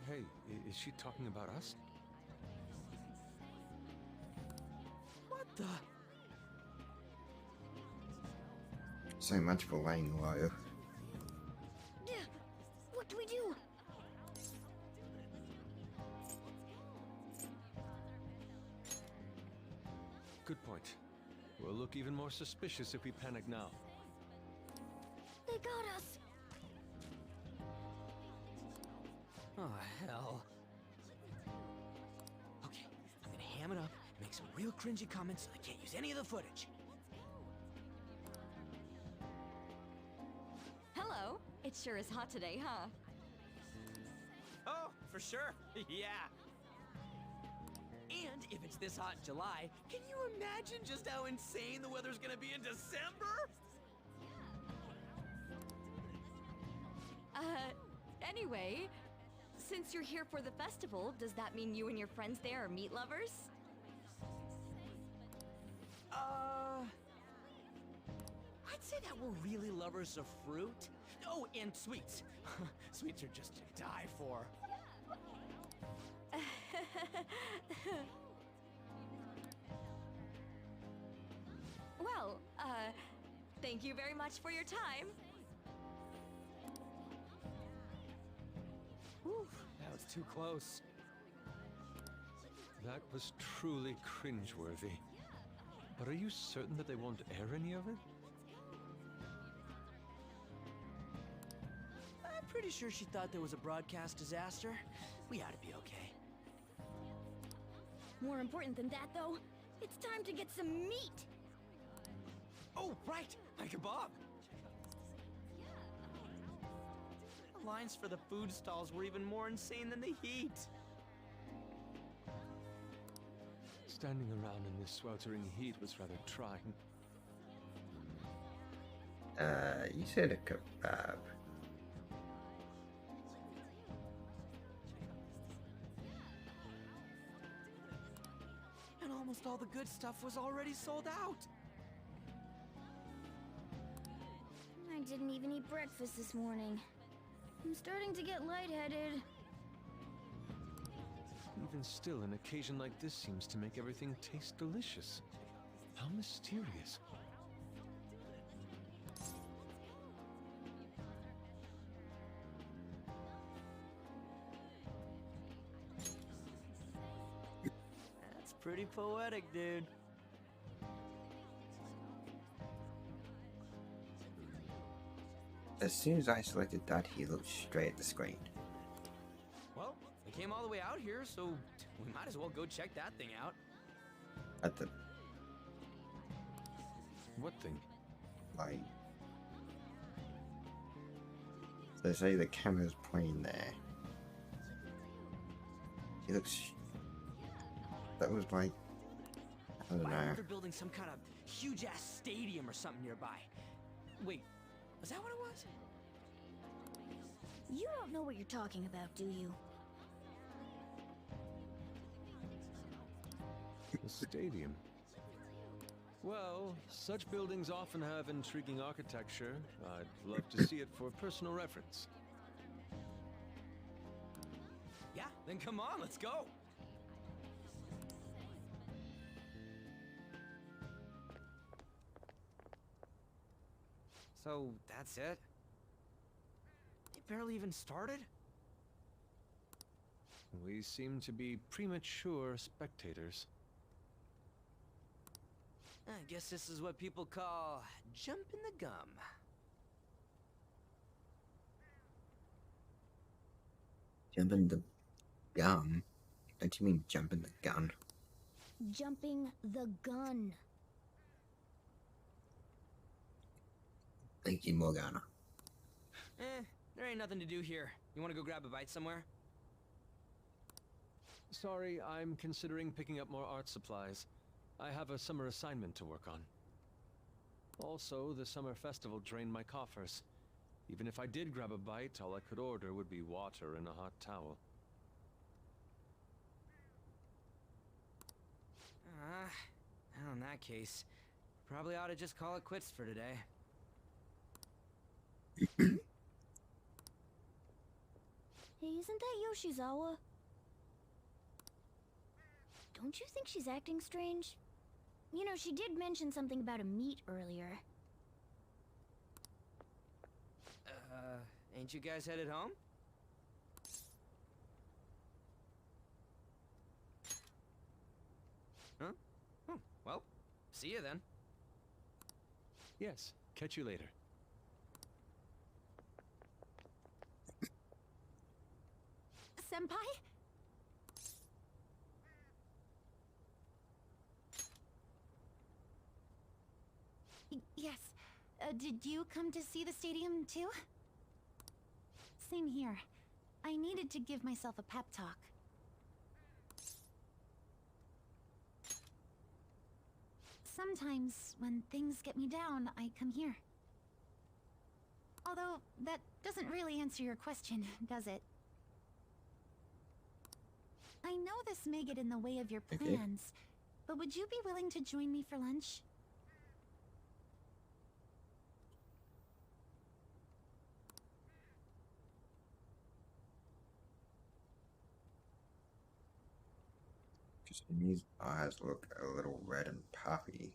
[SPEAKER 2] Hey, is she talking about us?
[SPEAKER 4] What the?
[SPEAKER 1] So much for laying low.
[SPEAKER 9] What do we do?
[SPEAKER 2] Good point. We'll look even more suspicious if we panic now.
[SPEAKER 9] They got us.
[SPEAKER 4] Oh, hell. Okay, I'm gonna ham it up, make some real cringy comments so they can't use any of the footage.
[SPEAKER 3] Hello. It sure is hot today, huh?
[SPEAKER 4] Oh, for sure. Yeah. And if it's this hot in July, can you imagine just how insane the weather's gonna be in December?
[SPEAKER 3] Anyway, since you're here for the festival, does that mean you and your friends there are meat lovers?
[SPEAKER 4] I'd say that we're really lovers of fruit. Oh, and sweets. Sweets are just to die for.
[SPEAKER 3] Well, thank you very much for your time.
[SPEAKER 4] Whew, that was too close.
[SPEAKER 2] That was truly cringeworthy. But are you certain that they won't air any of it?
[SPEAKER 4] I'm pretty sure she thought there was a broadcast disaster. We ought to be okay.
[SPEAKER 9] More important than that, though, it's time to get some meat.
[SPEAKER 4] Oh, right! My kebab! The lines for the food stalls were even more insane than the heat.
[SPEAKER 2] Standing around in this sweltering heat was rather trying.
[SPEAKER 1] You said a kebab.
[SPEAKER 4] And almost all the good stuff was already sold out.
[SPEAKER 9] I didn't even eat breakfast this morning. I'm starting to get lightheaded.
[SPEAKER 2] Even still, an occasion like this seems to make everything taste delicious. How mysterious.
[SPEAKER 4] That's pretty poetic, dude.
[SPEAKER 1] As soon as I selected that, he looked straight at the screen.
[SPEAKER 4] Well, we came all the way out here, so we might as well go check that thing out.
[SPEAKER 1] At the...
[SPEAKER 2] What thing?
[SPEAKER 1] Like, they say the camera's pointing there. He looks. That was like, I don't
[SPEAKER 4] Why
[SPEAKER 1] know.
[SPEAKER 4] they're building some kind of huge-ass stadium or something nearby. Wait, was that what it was?
[SPEAKER 9] You don't know what you're talking about, do you?
[SPEAKER 2] The stadium. Well, such buildings often have intriguing architecture. I'd love to see it for personal reference.
[SPEAKER 4] Yeah, then come on, let's go. So, that's it? It barely even started?
[SPEAKER 2] We seem to be premature spectators.
[SPEAKER 4] I guess this is what people call jumping the gum.
[SPEAKER 1] Jumping the gun? Don't you mean jumping the gun?
[SPEAKER 9] Jumping the gun.
[SPEAKER 1] Thank you, Morgana.
[SPEAKER 4] There ain't nothing to do here. You wanna go grab a bite somewhere?
[SPEAKER 2] Sorry, I'm considering picking up more art supplies. I have a summer assignment to work on. Also, the summer festival drained my coffers. Even if I did grab a bite, all I could order would be water and a hot towel.
[SPEAKER 4] Well, in that case, probably ought to just call it quits for today.
[SPEAKER 9] Hey, isn't that Yoshizawa? Don't you think she's acting strange? You know, she did mention something about a meet earlier.
[SPEAKER 4] Ain't you guys headed home? Huh? Oh, well, see you then.
[SPEAKER 2] Yes, catch you later.
[SPEAKER 6] Senpai? Yes. Did you come to see the stadium too? Same here. I needed to give myself a pep talk. Sometimes, when things get me down, I come here. Although, that doesn't really answer your question, does it? I know this may get in the way of your plans, but would you be willing to join me for lunch?
[SPEAKER 1] His eyes look a little red and puffy.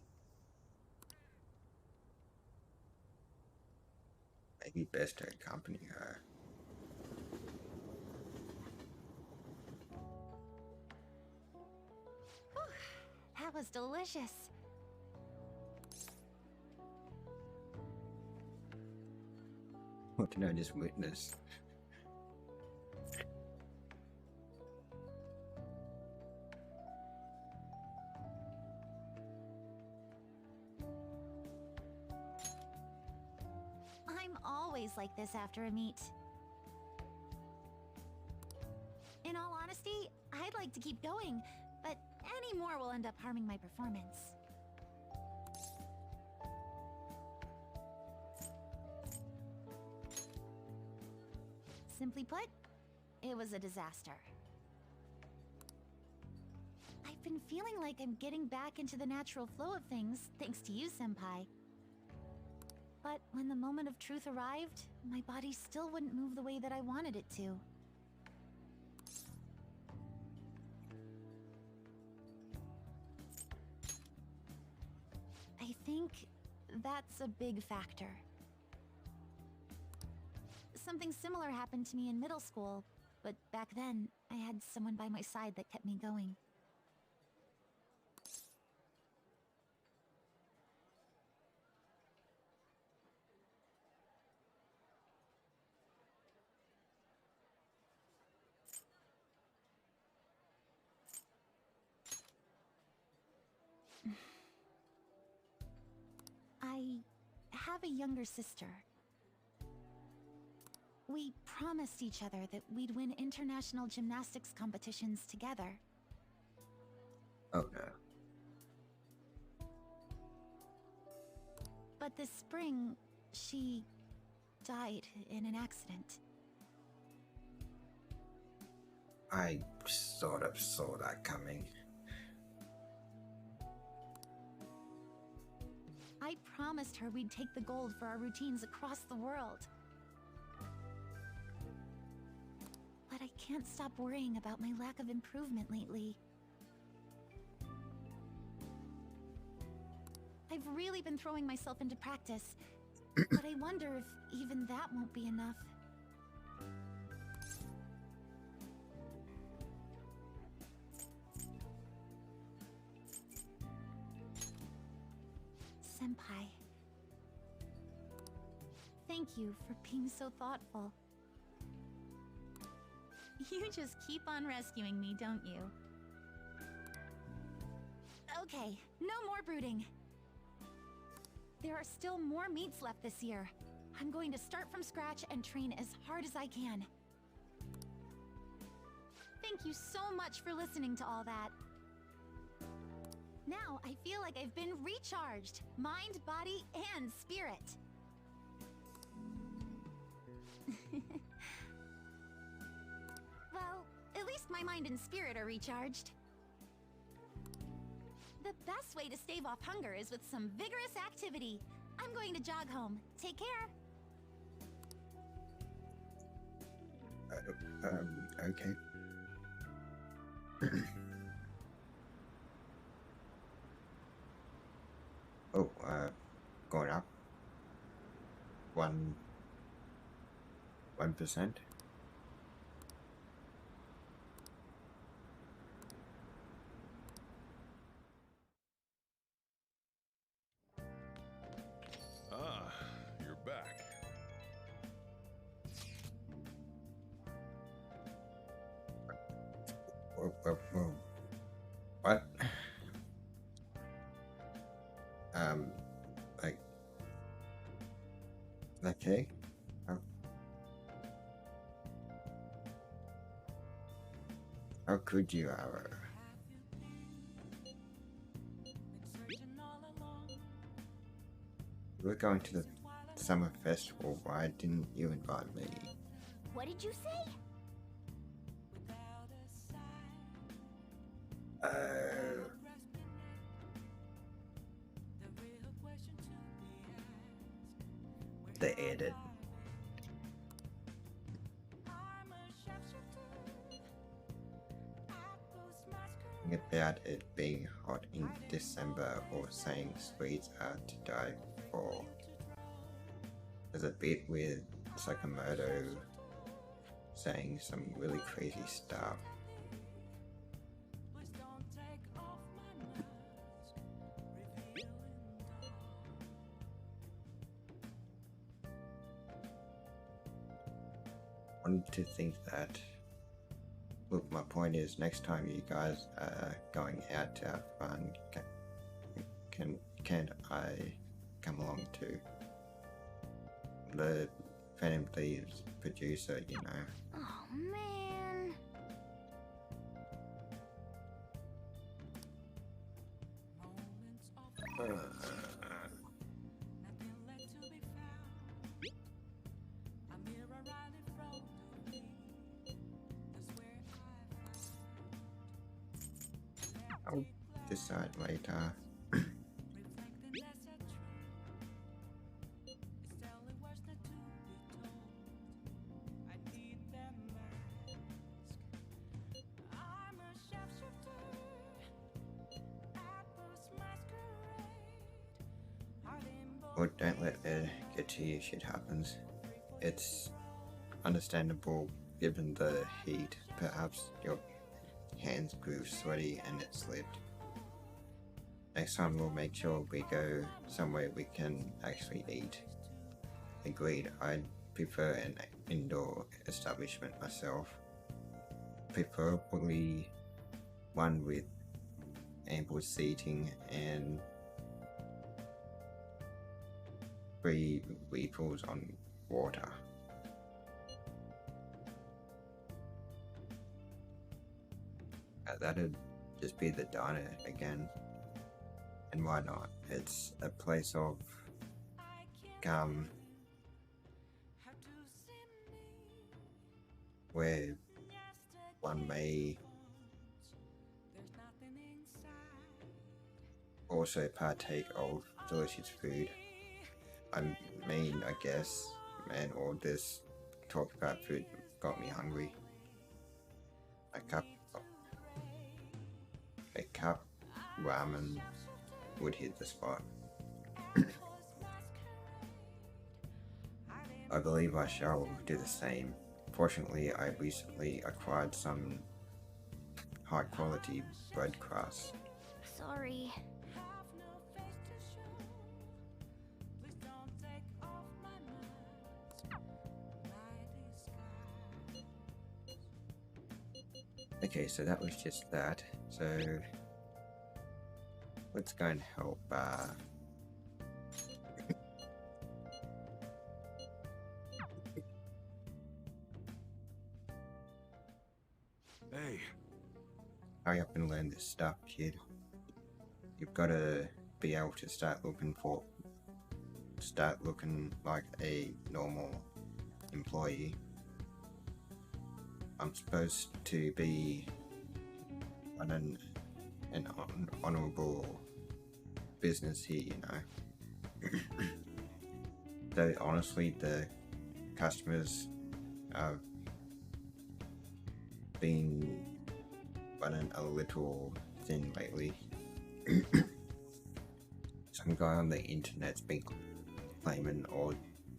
[SPEAKER 1] Maybe best to accompany her.
[SPEAKER 6] That was delicious.
[SPEAKER 1] What did I just witness?
[SPEAKER 6] I'm always like this after a meet. In all honesty, I'd like to keep going, but any more will end up harming my performance. Simply put, it was a disaster. I've been feeling like I'm getting back into the natural flow of things, thanks to you, Senpai. But when the moment of truth arrived, my body still wouldn't move the way that I wanted it to. I think that's a big factor. Something similar happened to me in middle school, but back then, I had someone by my side that kept me going.
[SPEAKER 11] I have a younger sister. We promised each other that we'd win international gymnastics competitions together.
[SPEAKER 1] Oh no.
[SPEAKER 11] But this spring, she died in an accident.
[SPEAKER 1] I sort of saw that coming.
[SPEAKER 11] I promised her we'd take the gold for our routines across the world. But I can't stop worrying about my lack of improvement lately. I've really been throwing myself into practice, but I wonder if even that won't be enough. Senpai. Thank you for being so thoughtful. You just keep on rescuing me, don't you? Okay, no more brooding. There are still more meets left this year. I'm going to start from scratch and train as hard as I can. Thank you so much for listening to all that. Now I feel like I've been recharged, mind, body, and spirit. Well, at least my mind and spirit are recharged. The best way to stave off hunger is with some vigorous activity. I'm going to jog home. Take care.
[SPEAKER 1] Okay. Oh, going up 1%.
[SPEAKER 5] Ah, you're back.
[SPEAKER 1] Whoa. What? Like, okay. How could you, We're going to the summer festival. Why didn't you invite me?
[SPEAKER 3] What did you say?
[SPEAKER 1] The edit. About it being hot in December or saying sweets are to die for. There's a bit with Sakamoto saying some really crazy stuff. I wanted to think that. Look, my point is, next time you guys are going out to have fun, can I come along too? The Phantom Thieves producer, you know.
[SPEAKER 3] Oh man.
[SPEAKER 1] I'll decide later. Or don't let it get to you, shit happens. It's understandable given the heat. Perhaps your hands grew sweaty and it slipped. Next time we'll make sure we go somewhere we can actually eat. Agreed, I'd prefer an indoor establishment myself. Preferably one with ample seating and 3 refills on water. That'd just be the diner again. And why not? It's a place of where one may also partake of delicious food. I mean, I guess, man, all this talk about food got me hungry. A cup ramen would hit the spot. I believe I shall do the same. Fortunately, I recently acquired some high quality bread crust.
[SPEAKER 9] Sorry.
[SPEAKER 1] Okay, so that was just that. So let's go and help
[SPEAKER 5] Hey.
[SPEAKER 1] hurry up and learn this stuff, kid. You've got to be able to start looking like a normal employee. I'm supposed to be running an honorable business here, you know. Though honestly, the customers have been running a little thin lately. Some guy on the internet's been claiming all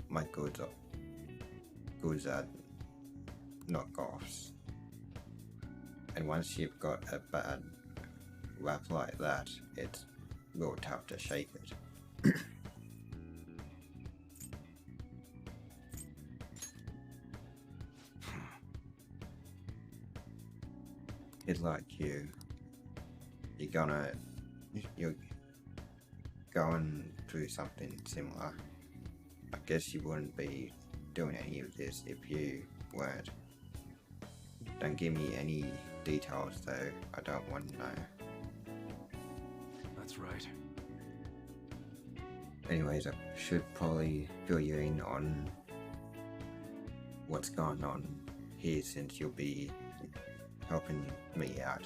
[SPEAKER 1] my goods are knockoffs. And once you've got a bad rap like that, it's real tough to shake it. Kid like you're going through something similar. I guess you wouldn't be doing any of this if you weren't. Don't give me any details though, I don't want to know.
[SPEAKER 5] That's right.
[SPEAKER 1] Anyways, I should probably fill you in on what's going on here since you'll be helping me out.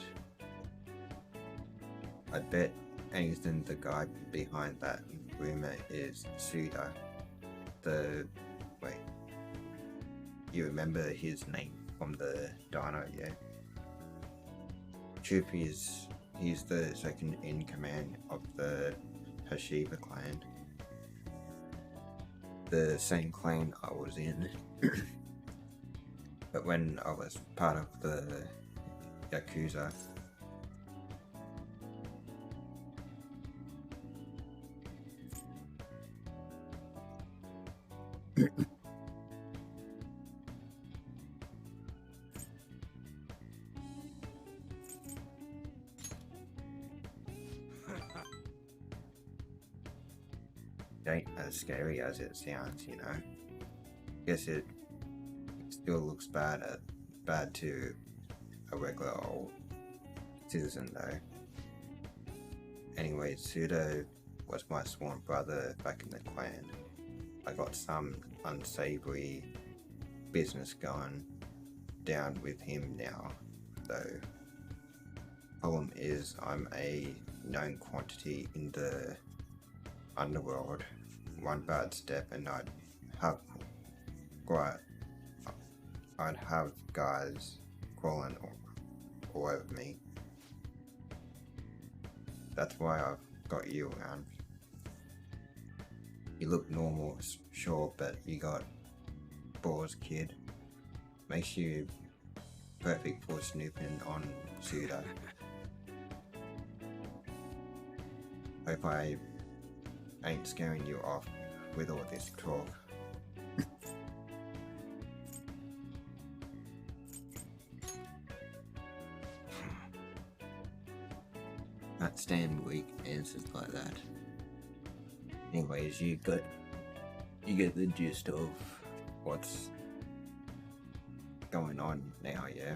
[SPEAKER 1] I bet anything the guy behind that rumor is Suda. Wait, you remember his name from the dino, yeah? Truth is, he's the second in command of the Hashiba clan. The same clan I was in. But when I was part of the Yakuza, ain't as scary as it sounds, you know. Guess it still looks bad to a regular old citizen though. Anyway, Suda was my sworn brother back in the clan. I got some unsavory business going down with him now, though. Problem is, I'm a known quantity in the underworld. One bad step and I'd have guys crawling all over me. That's why I've got you around. You look normal, sure, but you got balls, kid. Makes you perfect for snooping on Suda. Hope I ain't scaring you off with all this talk. Can't stand weak answers like that. Anyways, you You get the gist of what's going on now, yeah?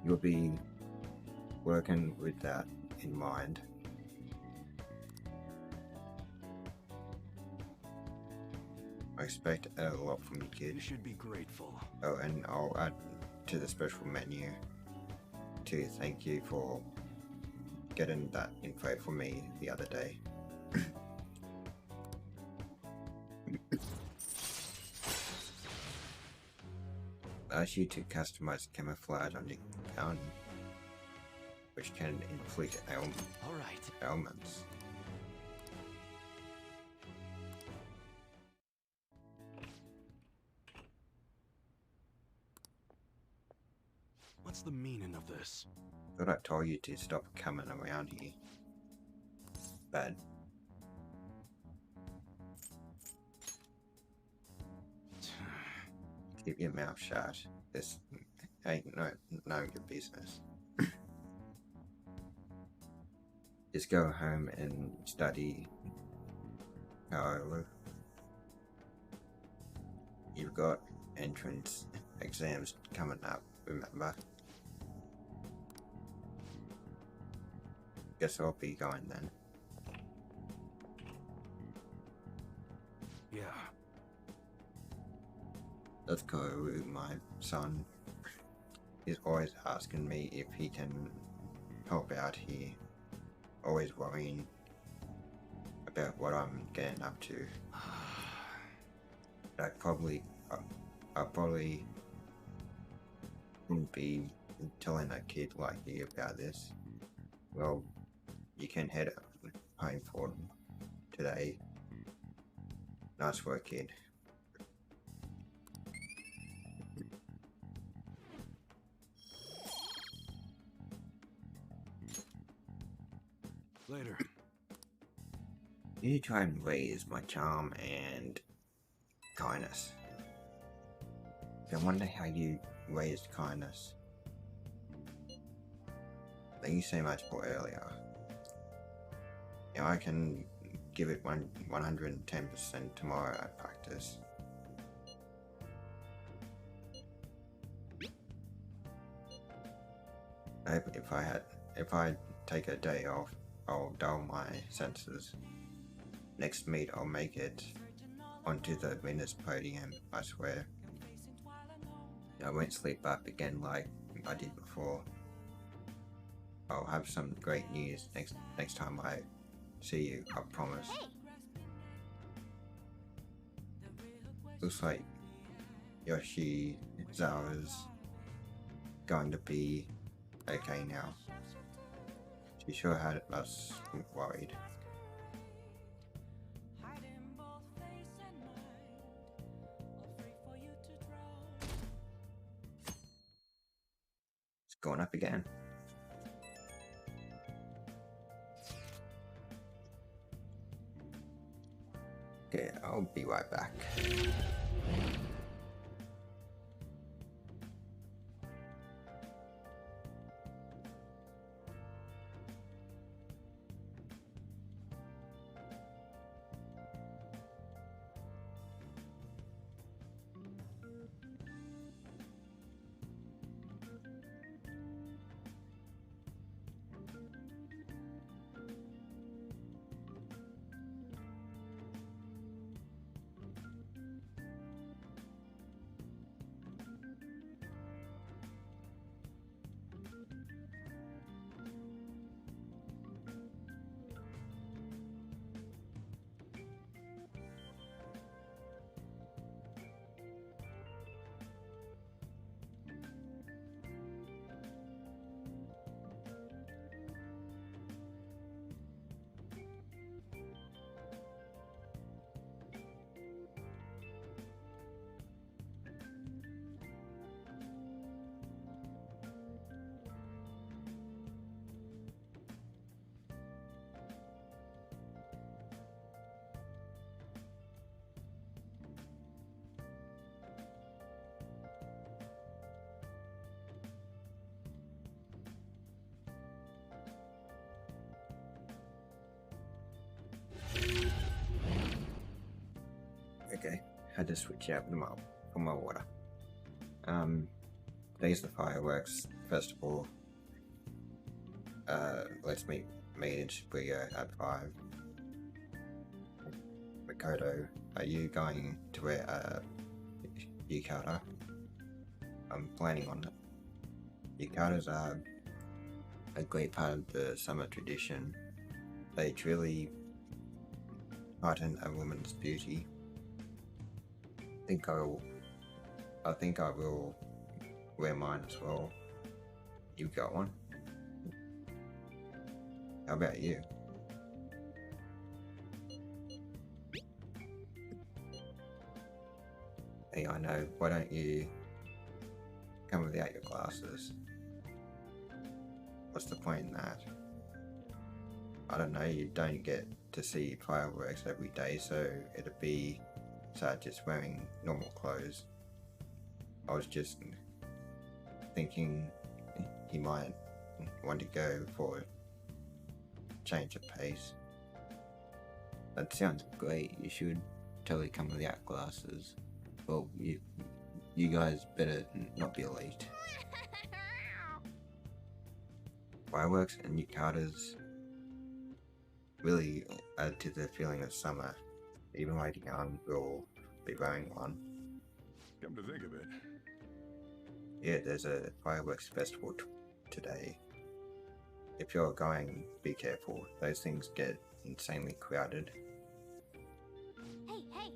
[SPEAKER 1] You'll be working with that in mind. I expect a lot from you, kid.
[SPEAKER 7] You should be grateful.
[SPEAKER 1] Oh, and I'll add to the special menu to thank you for getting that info for me the other day. Allows you to customize camouflage on your gun, which can inflict ailments.
[SPEAKER 7] What's the meaning of this?
[SPEAKER 1] Thought I told you to stop coming around here. Bad. Keep your mouth shut. This ain't none of your business. Just go home and study. However, you've got entrance exams coming up, remember? Guess I'll be going then.
[SPEAKER 7] Yeah.
[SPEAKER 1] Let's go, my son. He's always asking me if he can help out here. Always worrying about what I'm getting up to. I probably wouldn't be telling a kid like you about this. Well, you can head home for today. Nice work, kid.
[SPEAKER 7] Later.
[SPEAKER 1] You try and raise my charm and kindness. I wonder how you raised kindness. Thank you so much for earlier. Yeah, I can give it 110% tomorrow at practice. If I take a day off, I'll dull my senses. Next meet, I'll make it onto the winner's podium, I swear. I won't sleep up again like I did before. I'll have some great news next time I see you, I promise.
[SPEAKER 3] Hey.
[SPEAKER 1] Looks like Yoshizawa's going to be okay now. She sure had us worried. It's going up again. Okay, I'll be right back. had to switch out for my water. Today's the fireworks festival. Let's meet in Shibuya at 5. Makoto, are you going to wear a yukata? I'm planning on it. Yukatas are a great part of the summer tradition. They truly heighten a woman's beauty. I think I will wear mine as well. You've got one? How about you? Hey, I know. Why don't you come without your glasses? What's the point in that? I don't know, you don't get to see fireworks every day, so it'd be sad just wearing normal clothes. I was just thinking he might want to go for a change of pace. That sounds great. You should totally come without glasses. Well, you guys better not be late. Fireworks and yukatas really add to the feeling of summer. Even Lady Young will be wearing one.
[SPEAKER 5] Come to think of it.
[SPEAKER 1] Yeah, there's a fireworks festival today. If you're going, be careful. Those things get insanely crowded.
[SPEAKER 9] Hey!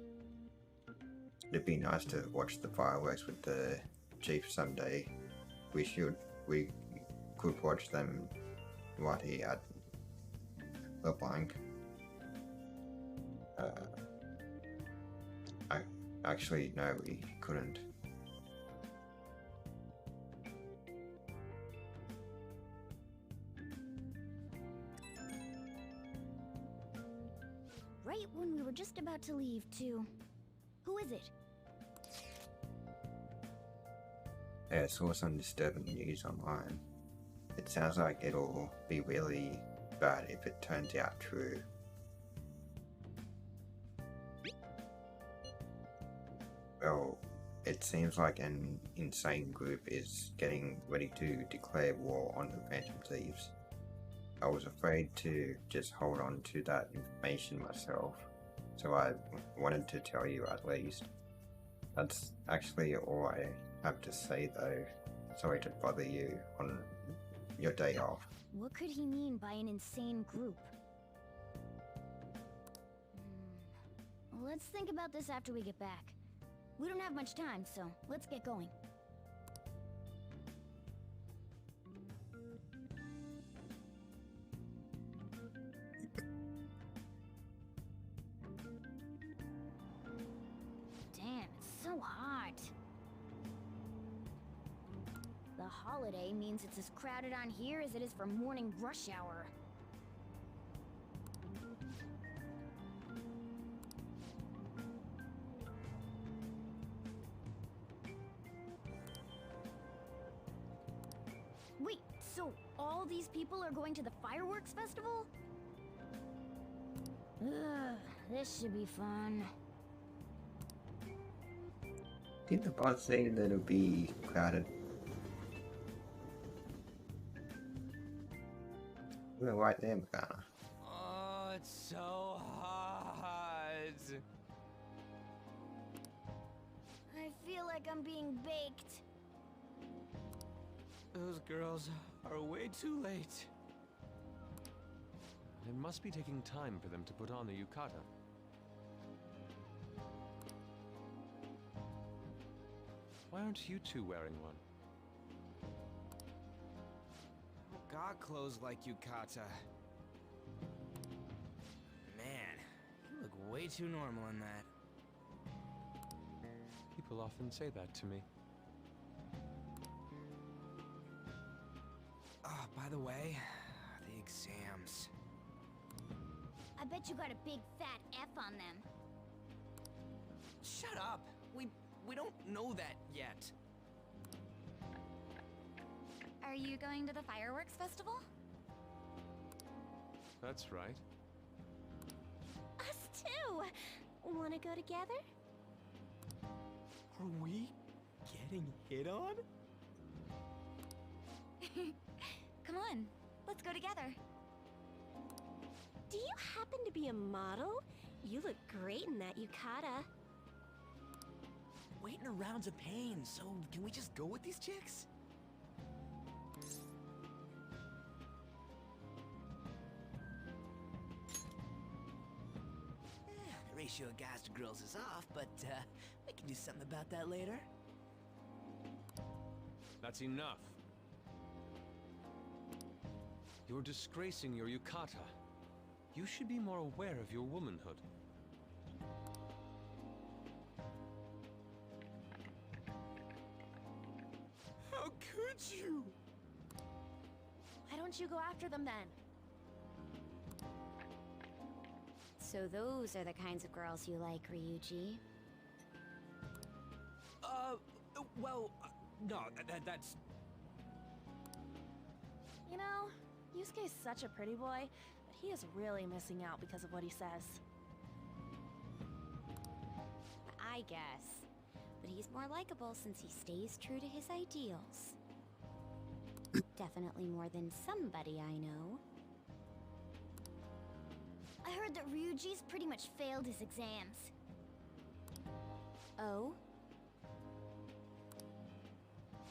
[SPEAKER 1] It'd be nice to watch the fireworks with the chief someday. We could watch them right here at the blank. Actually, no, we couldn't.
[SPEAKER 9] Right when we were just about to leave, too. Who is it?
[SPEAKER 1] Yeah, I saw some disturbing news online. It sounds like it'll be really bad if it turns out true. Well, it seems like an insane group is getting ready to declare war on the Phantom Thieves. I was afraid to just hold on to that information myself, so I wanted to tell you at least. That's actually all I have to say though. Sorry to bother you on your day off.
[SPEAKER 9] What could he mean by an insane group? Let's think about this after we get back. We don't have much time, so let's get going. Damn, it's so hot. The holiday means it's as crowded on here as it is for morning rush hour. Wait, so all these people are going to the fireworks festival? Ugh, this should be fun.
[SPEAKER 1] Did the boss say that it'll be crowded? We're right there, Makana.
[SPEAKER 4] Oh, it's so hot.
[SPEAKER 9] I feel like I'm being baked.
[SPEAKER 4] Those girls are way too late.
[SPEAKER 2] It must be taking time for them to put on the yukata. Why aren't you two wearing one?
[SPEAKER 4] Got clothes like yukata. Man, you look way too normal in that.
[SPEAKER 2] People often say that to me.
[SPEAKER 4] Oh, by the way, the exams.
[SPEAKER 9] I bet you got a big fat F on them.
[SPEAKER 4] Shut up! We don't know that yet.
[SPEAKER 11] Are you going to the fireworks festival?
[SPEAKER 2] That's right.
[SPEAKER 3] Us too! Wanna go together?
[SPEAKER 4] getting hit on?
[SPEAKER 3] Come on, let's go together.
[SPEAKER 6] Do you happen to be a model? You look great in that yukata.
[SPEAKER 4] Waiting around's a pain, so can we just go with these chicks? The ratio of guys to girls is off, but we can do something about that later.
[SPEAKER 2] That's enough. You're disgracing your yukata. You should be more aware of your womanhood.
[SPEAKER 4] How could you?
[SPEAKER 11] Why don't you go after them then?
[SPEAKER 9] So those are the kinds of girls you like, Ryuji.
[SPEAKER 4] Well, no, that's...
[SPEAKER 11] You know, Yusuke's such a pretty boy, but he is really missing out because of what he says.
[SPEAKER 9] I guess. But he's more likable since he stays true to his ideals. Definitely more than somebody I know.
[SPEAKER 3] I heard that Ryuji's pretty much failed his exams.
[SPEAKER 9] Oh?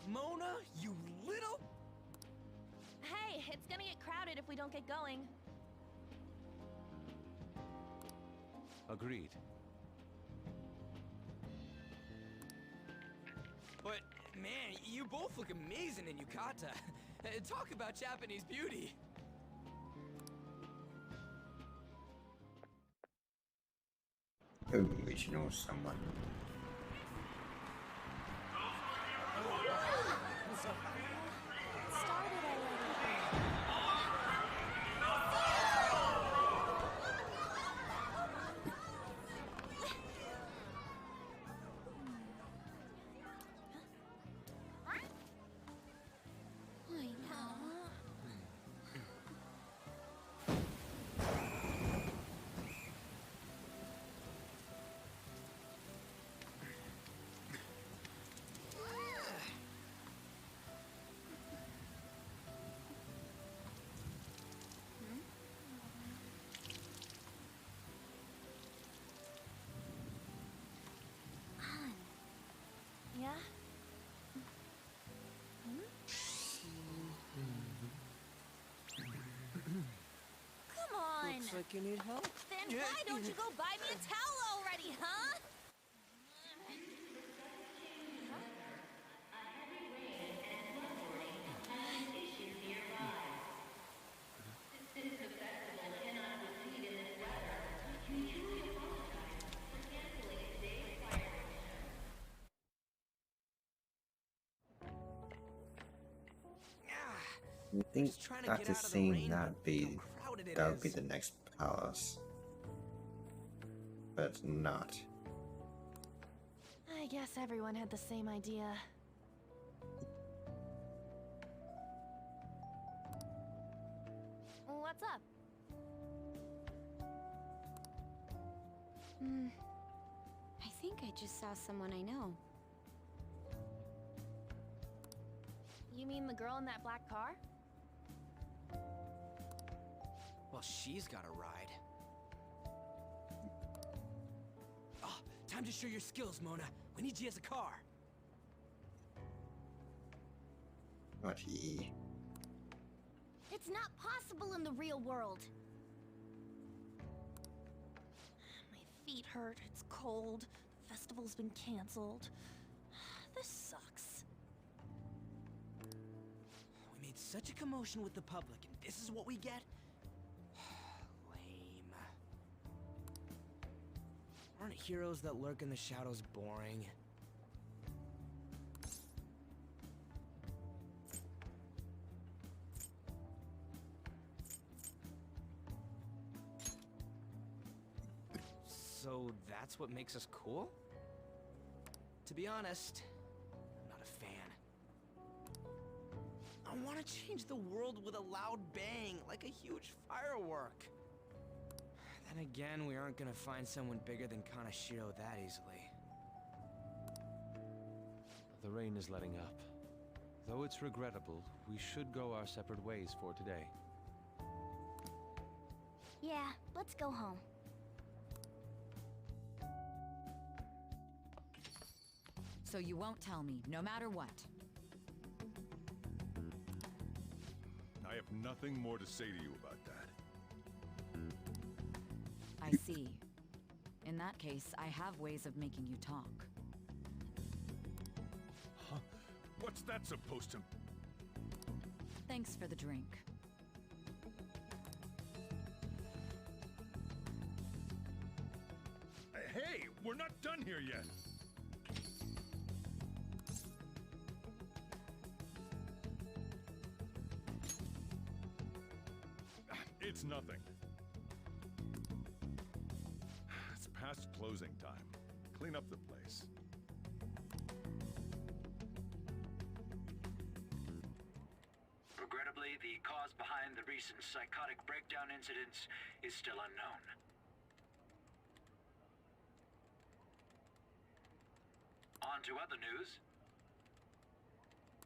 [SPEAKER 4] Mona, you little...
[SPEAKER 11] Hey, it's gonna get crowded if we don't get going.
[SPEAKER 2] Agreed.
[SPEAKER 4] But, man, you both look amazing in yukata. Talk about Japanese beauty.
[SPEAKER 1] Original someone.
[SPEAKER 11] Yeah? Come on!
[SPEAKER 4] Looks like you need help.
[SPEAKER 11] Then why don't you go buy me a towel already, huh?
[SPEAKER 1] I think
[SPEAKER 4] Just trying to get
[SPEAKER 1] after
[SPEAKER 4] out of the
[SPEAKER 1] seeing
[SPEAKER 4] rain,
[SPEAKER 1] that
[SPEAKER 4] but look
[SPEAKER 1] be
[SPEAKER 4] how crowded it
[SPEAKER 1] that would be
[SPEAKER 4] is.
[SPEAKER 1] the next palace. But not.
[SPEAKER 11] I guess everyone had the same idea. What's up?
[SPEAKER 9] I think I just saw someone I know.
[SPEAKER 11] You mean the girl in that black car?
[SPEAKER 4] Well, she's got a ride. Oh, time to show your skills, Mona. We need you as a car.
[SPEAKER 1] Not he.
[SPEAKER 3] It's not possible in the real world.
[SPEAKER 11] My feet hurt, it's cold, the festival's been canceled. This sucks.
[SPEAKER 4] We made such a commotion with the public, and this is what we get? Lame. Aren't heroes that lurk in the shadows boring? So that's what makes us cool? To be honest, I'm not a fan. I want to change the world with a loud bang, like a huge firework. Then again, we aren't gonna find someone bigger than Kanashiro that easily.
[SPEAKER 2] the rain is letting up. Though it's regrettable, we should go our separate ways for today.
[SPEAKER 3] Yeah, let's go home.
[SPEAKER 12] So you won't tell me, no matter what.
[SPEAKER 5] I have nothing more to say to you about that.
[SPEAKER 12] I see. In that case, I have ways of making you talk.
[SPEAKER 5] Huh? What's that supposed to...
[SPEAKER 12] Thanks for the drink.
[SPEAKER 5] Hey, we're not done here yet! It's nothing. It's past closing time. Clean up the place.
[SPEAKER 13] Regrettably, the cause behind the recent psychotic breakdown incidents is still unknown. On to other news.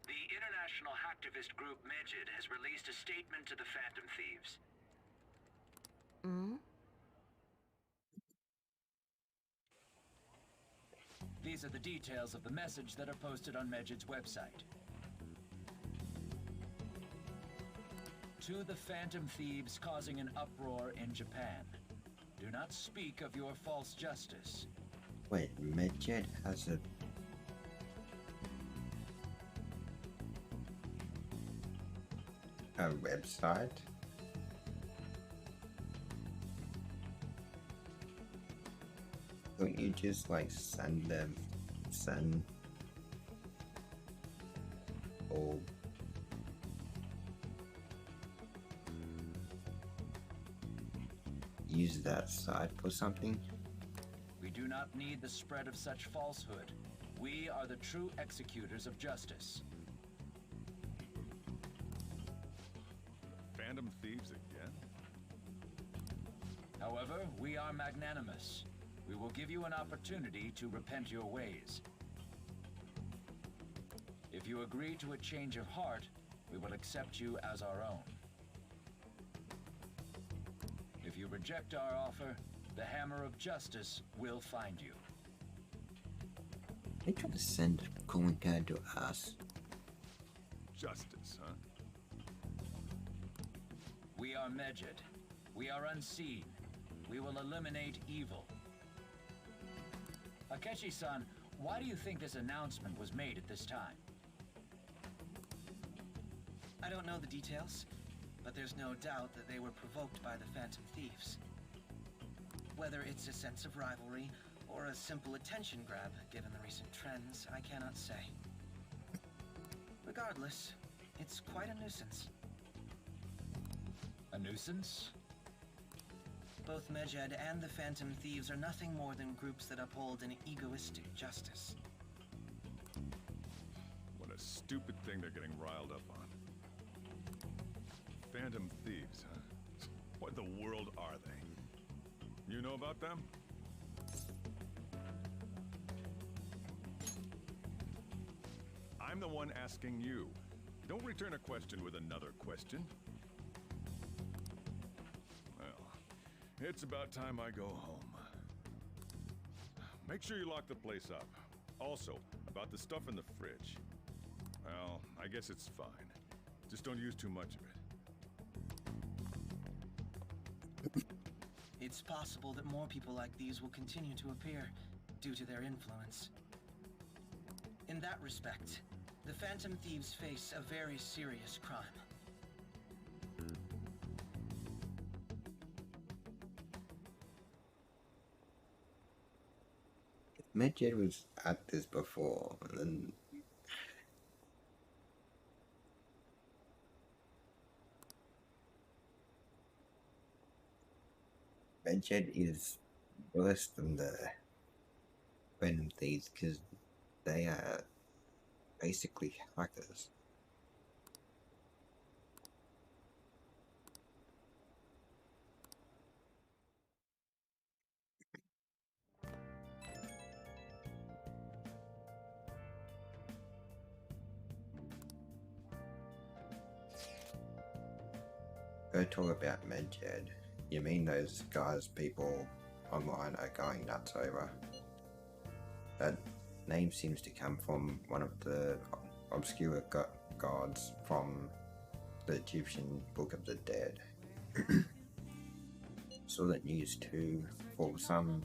[SPEAKER 13] The international hacktivist group Medjed has released a statement to the Phantom Thieves. These are the details of the message that are posted on Medjed's website. To the Phantom Thieves causing an uproar in Japan, do not speak of your false justice.
[SPEAKER 1] Wait, Medjed has a website? Don't you just like send or use that site for something?
[SPEAKER 13] We do not need the spread of such falsehood. We are the true executors of justice.
[SPEAKER 5] Phantom Thieves again?
[SPEAKER 13] However, we are magnanimous. We will give you an opportunity to repent your ways. If you agree to a change of heart, we will accept you as our own. If you reject our offer, the hammer of justice will find you.
[SPEAKER 1] They try to send a calling card to us.
[SPEAKER 5] Justice, huh?
[SPEAKER 13] We are Medjed. We are unseen. We will eliminate evil. Akechi-san, why do you think this announcement was made at this time?
[SPEAKER 4] I don't know the details, but there's no doubt that they were provoked by the Phantom Thieves. Whether it's a sense of rivalry or a simple attention grab, given the recent trends, I cannot say. Regardless, it's quite a nuisance.
[SPEAKER 13] A nuisance?
[SPEAKER 4] Both Medjed and the Phantom Thieves are nothing more than groups that uphold an egoistic justice.
[SPEAKER 5] What a stupid thing they're getting riled up on. Phantom Thieves, huh? What in the world are they? You know about them? I'm the one asking you. Don't return a question with another question. Well, it's about time I go home. Make sure you lock the place up. Also, about the stuff in the fridge. Well, I guess it's fine. Just don't use too much of it.
[SPEAKER 4] It's possible that more people like these will continue to appear due to their influence. In that respect, the Phantom Thieves face a very serious crime.
[SPEAKER 1] Medjed was at this before, and then Medjed is worse than the Phantom Thieves because they are basically hackers. Never talk about Medjed. You mean those guys people online are going nuts over? That name seems to come from one of the obscure gods from the Egyptian Book of the Dead. Saw that news too. For some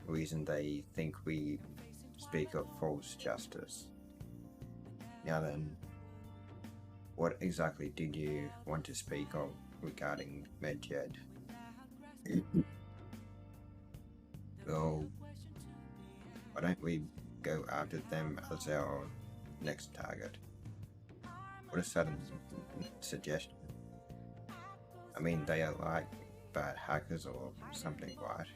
[SPEAKER 1] reason they think we speak of false justice. Now then, what exactly did you want to speak of regarding Medjed? Well, why don't we go after them as our next target? What a sudden suggestion. I mean, they are like bad hackers or something, right?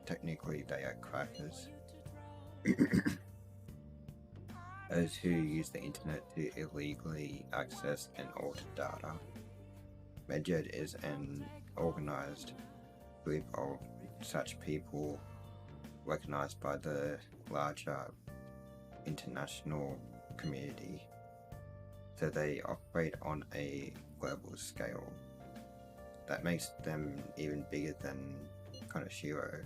[SPEAKER 1] Technically, they are crackers. Those who use the internet to illegally access and alter data. Medjed is an organized group of such people recognized by the larger international community, so they operate on a global scale. That makes them even bigger than Konoshiro.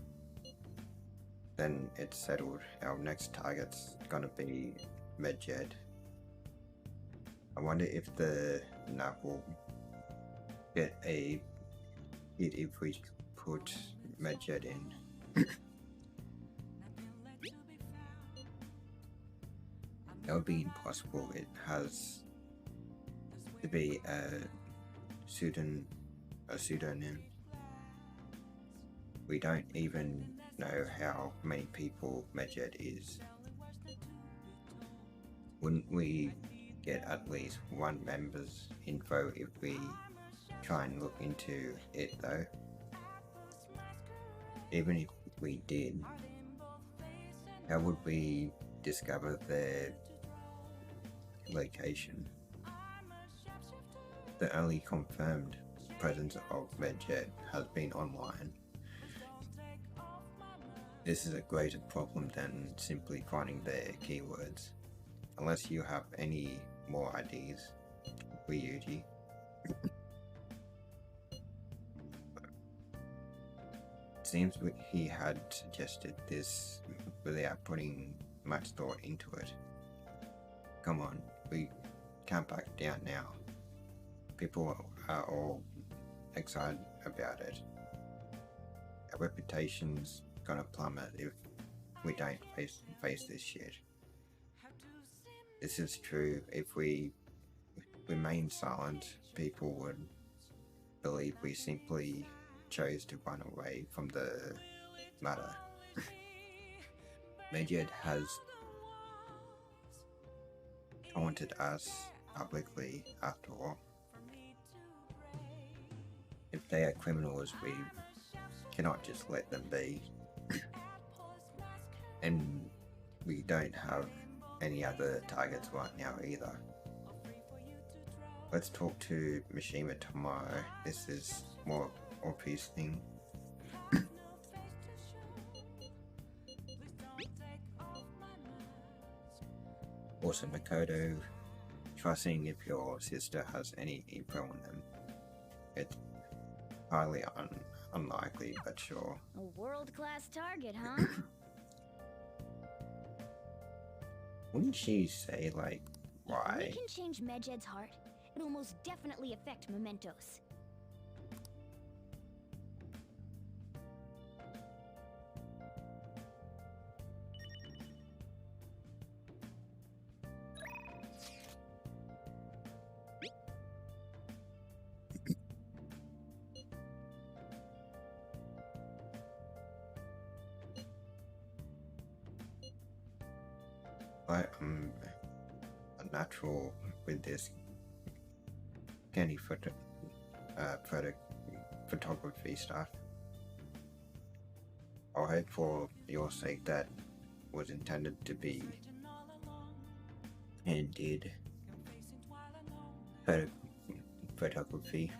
[SPEAKER 1] Then it's settled. Our next target's gonna be Medjed. I wonder if the NAP will get a hit if we put Medjed in. That would be impossible. It has to be a pseudonym. We don't even know how many people Medjed is. Wouldn't we get at least one member's info if we try and look into it though? Even if we did, how would we discover their location? The only confirmed presence of Medjed has been online. This is a greater problem than simply finding their keywords. Unless you have any more ideas, Ryuji. It seems he had suggested this without putting much thought into it. Come on, we can't back down now. People are all excited about it. Our reputation's gonna plummet if we don't face this shit. This is true. If we remain silent, people would believe we simply chose to run away from the matter. Medjed has taunted us publicly after all. If they are criminals, we cannot just let them be. And we don't have any other targets right now either. Let's talk to Mishima tomorrow. This is more of his thing. Also, Makoto, try seeing if your sister has any info on them. It's highly unlikely, but sure.
[SPEAKER 9] A world-class target, huh?
[SPEAKER 1] Wouldn't she say, like, why?
[SPEAKER 3] If we can change Medjed's heart, it'll most definitely affect Mementos.
[SPEAKER 1] I'm a natural with this candy photography stuff. I hope for your sake that was intended to be and did photography.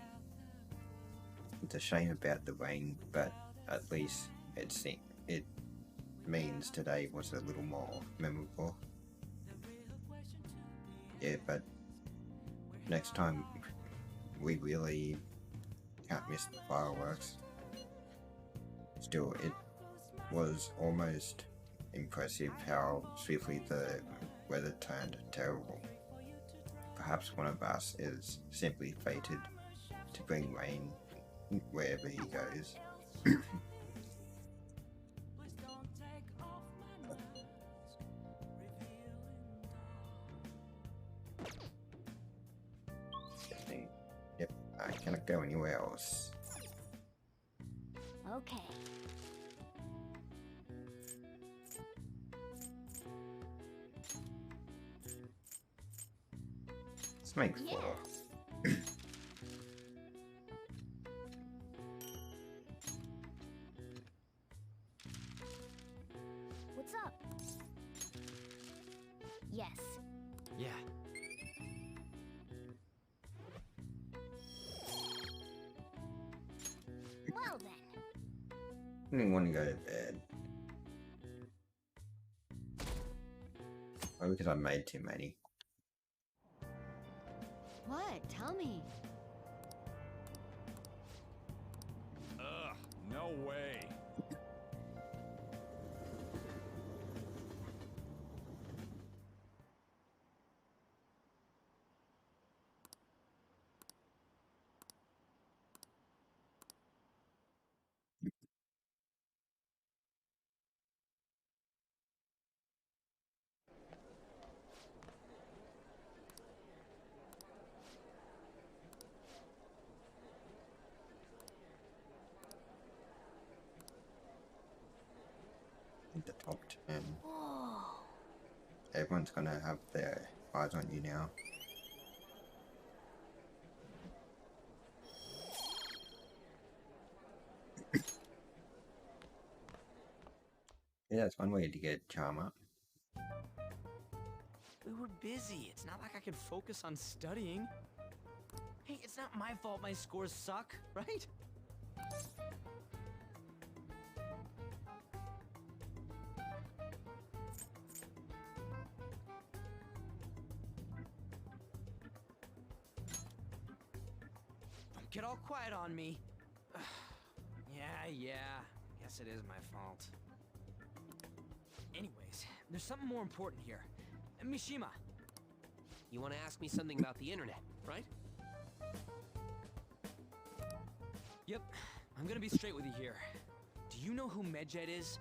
[SPEAKER 1] It's a shame about the rain, but at least it means today was a little more memorable. Yeah, but next time we really can't miss the fireworks. Still, it was almost impressive how swiftly the weather turned terrible. Perhaps one of us is simply fated to bring rain wherever he goes. Yep, I cannot go anywhere else.
[SPEAKER 9] Okay.
[SPEAKER 1] Let's make 4.
[SPEAKER 9] What's up? Yes.
[SPEAKER 4] Yeah.
[SPEAKER 9] Well then.
[SPEAKER 1] I didn't want to go to bed. Or because I made too many.
[SPEAKER 11] What? Tell me.
[SPEAKER 5] Ugh, no way.
[SPEAKER 1] The top 10.
[SPEAKER 9] Whoa.
[SPEAKER 1] Everyone's gonna have their eyes on you now. Yeah, that's one way to get charm up.
[SPEAKER 4] We were busy. It's not like I could focus on studying. Hey, it's not my fault my scores suck, right? Don't get all quiet on me. Yeah. Guess it is my fault. Anyways, there's something more important here. Mishima.
[SPEAKER 14] You want to ask me something about the internet, right?
[SPEAKER 4] Yep, I'm gonna be straight with you here. Do you know who Medjed is?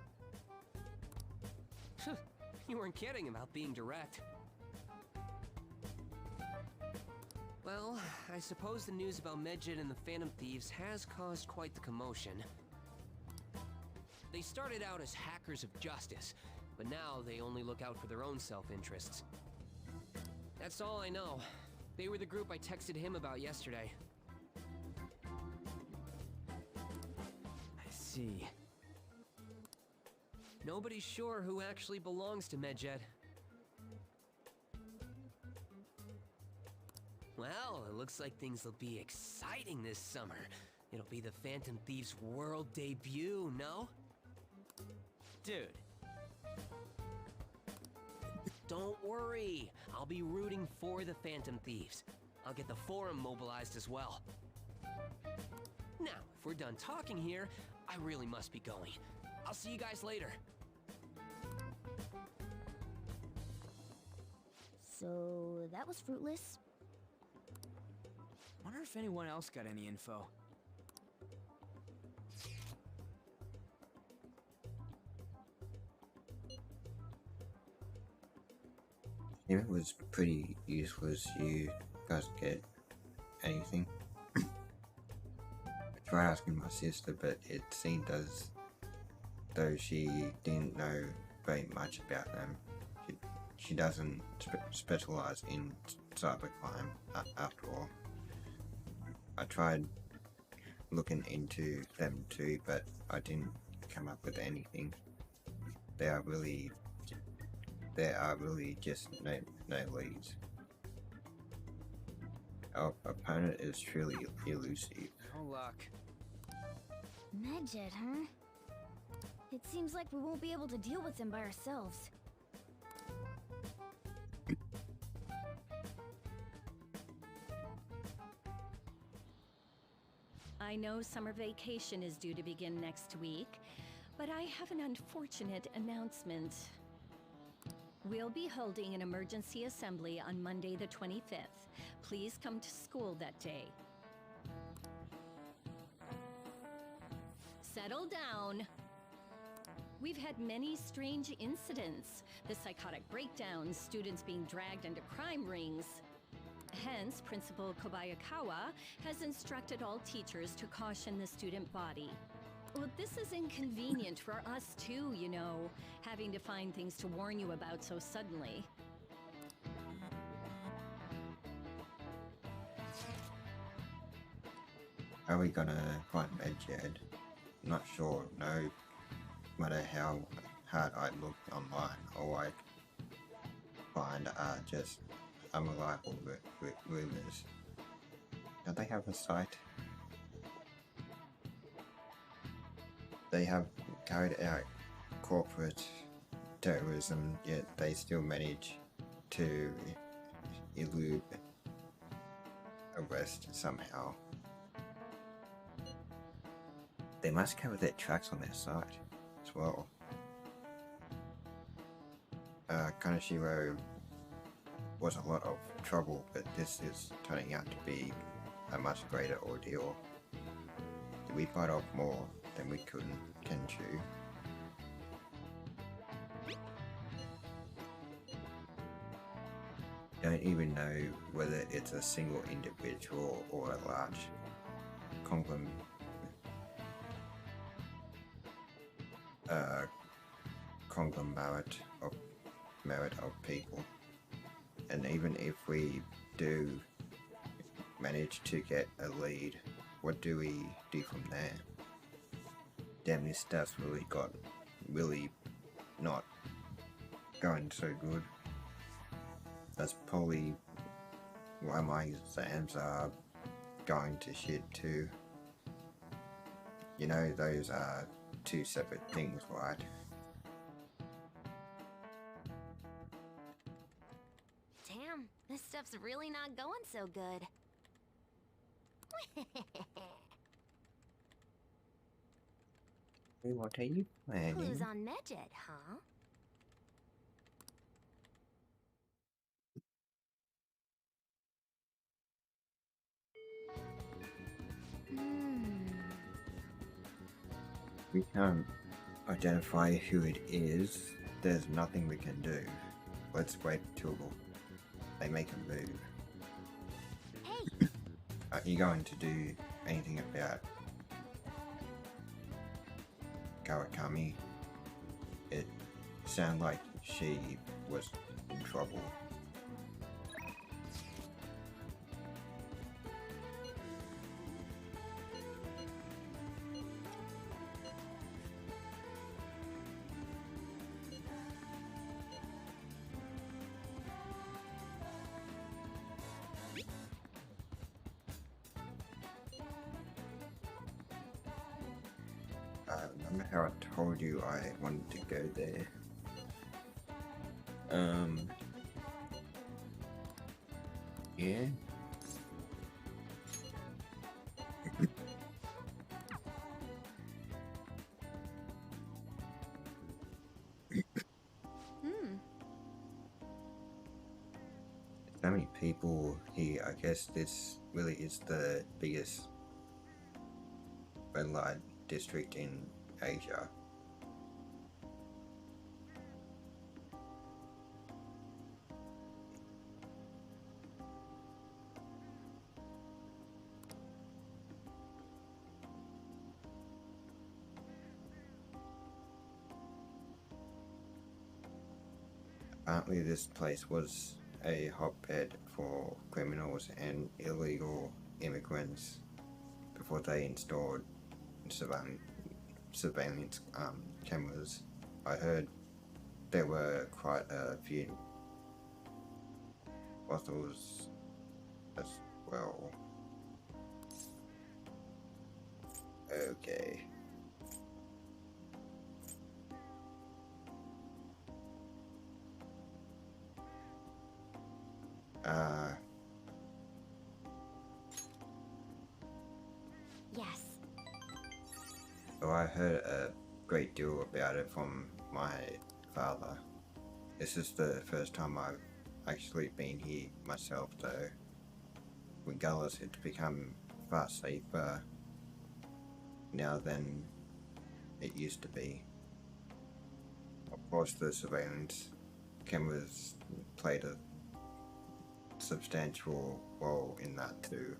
[SPEAKER 14] You weren't kidding about being direct. Well, I suppose the news about Medjed and the Phantom Thieves has caused quite the commotion. They started out as hackers of justice, but now they only look out for their own self-interests. That's all I know. They were the group I texted him about yesterday.
[SPEAKER 4] I see.
[SPEAKER 14] Nobody's sure who actually belongs to Medjed. Well, it looks like things will be exciting this summer. It'll be the Phantom Thieves' world debut, no?
[SPEAKER 4] Dude.
[SPEAKER 14] Don't worry. I'll be rooting for the Phantom Thieves. I'll get the forum mobilized as well. Now, if we're done talking here, I really must be going. I'll see you guys later.
[SPEAKER 9] So, that was fruitless.
[SPEAKER 4] Wonder if anyone else got any info.
[SPEAKER 1] Yeah, it was pretty useless. You guys get anything? I tried asking my sister, but it seemed as though she didn't know very much about them. She doesn't specialize in cybercrime, after all. I tried looking into them too, but I didn't come up with anything. They are really just no leads. Our opponent is truly elusive.
[SPEAKER 4] No luck.
[SPEAKER 9] Medjed, huh? It seems like we won't be able to deal with him by ourselves.
[SPEAKER 15] I know summer vacation is due to begin next week, but I have an unfortunate announcement. We'll be holding an emergency assembly on Monday the 25th. Please come to school that day. Settle down. We've had many strange incidents. The psychotic breakdowns, students being dragged into crime rings. Hence, Principal Kobayakawa has instructed all teachers to caution the student body. Well, this is inconvenient for us too, you know, having to find things to warn you about so suddenly.
[SPEAKER 1] Are we gonna find Medjed? Not sure. No matter how hard I look online, all I find are just unreliable rumors. Don't they have a site? They have carried out corporate terrorism, yet they still manage to elude arrest somehow. They must cover their tracks on their site as well. Kaneshiro was a lot of trouble, but this is turning out to be a much greater ordeal. Did we bite off more than we can chew? Don't even know whether it's a single individual or a large conglomerate of people. And even if we do manage to get a lead, what do we do from there? Damn, this stuff's really not going so good. That's probably why my exams are going to shit too. You know, those are two separate things, right?
[SPEAKER 3] Damn, this stuff's really not going so good.
[SPEAKER 1] What are you planning?
[SPEAKER 3] Clues on Medjed, huh?
[SPEAKER 1] We can't identify who it is. There's nothing we can do. Let's wait till they make a move.
[SPEAKER 3] Hey!
[SPEAKER 1] Are you going to do anything about Kawakami? It sounded like she was in trouble. Remember how I told you I wanted to go there? Yeah. So many people here. I guess this really is the biggest red light district in Asia. Apparently this place was a hotbed for criminals and illegal immigrants before they installed surveillance cameras. I heard there were quite a few brothels as well. Okay.
[SPEAKER 3] Yes.
[SPEAKER 1] I heard a great deal about it from my father. This is the first time I've actually been here myself, though. Regardless, it's become far safer now than it used to be. Of course, the surveillance cameras played a substantial role in that too,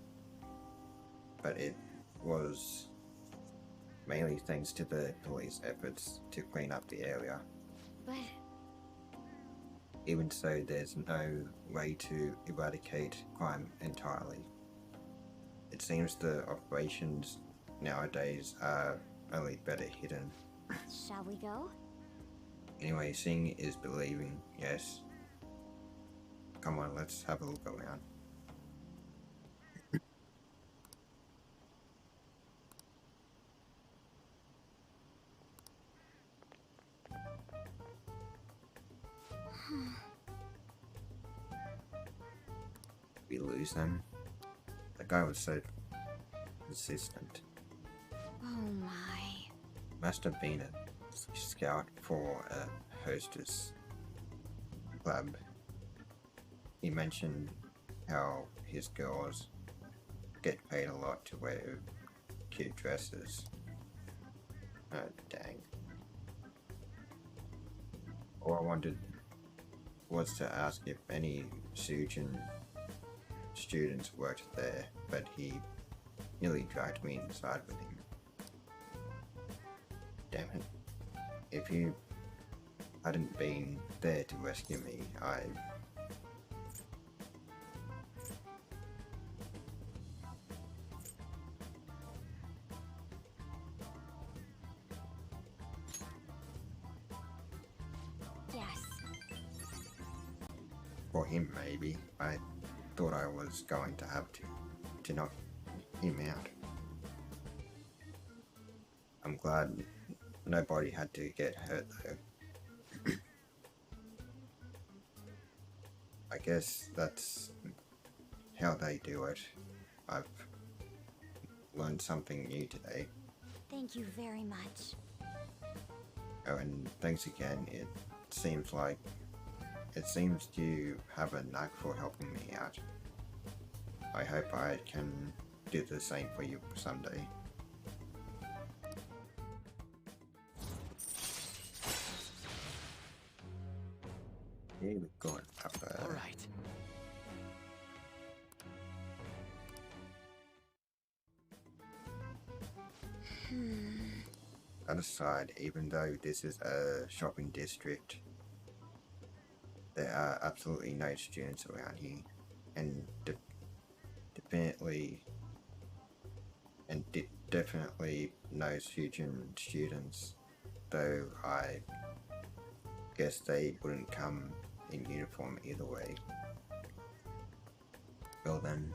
[SPEAKER 1] but it was mainly thanks to the police efforts to clean up the area.
[SPEAKER 3] But
[SPEAKER 1] even so, there's no way to eradicate crime entirely. It seems the operations nowadays are only better hidden.
[SPEAKER 3] shall we go?
[SPEAKER 1] Anyway, seeing is believing, yes. Come on, let's have a look around. We lose them. The guy was so persistent.
[SPEAKER 3] Oh my.
[SPEAKER 1] Must have been a scout for a hostess club. He mentioned how his girls get paid a lot to wear cute dresses. Oh, dang. All I wanted was to ask if any Sujin students worked there, but he nearly dragged me inside with him. Damn it. If you hadn't been there to rescue me,
[SPEAKER 3] Yes.
[SPEAKER 1] For him maybe, I thought I was going to have to knock him out. I'm glad nobody had to get hurt though. I guess that's how they do it. I've learned something new today.
[SPEAKER 3] Thank you very much.
[SPEAKER 1] Oh, and thanks again. It seems you have a knack for helping me out. I hope I can do the same for you someday. Here we go.
[SPEAKER 4] All right.
[SPEAKER 1] That aside, even though this is a shopping district, there are absolutely no students around here, and definitely no Sujin students, though I guess they wouldn't come in uniform either way. Well then.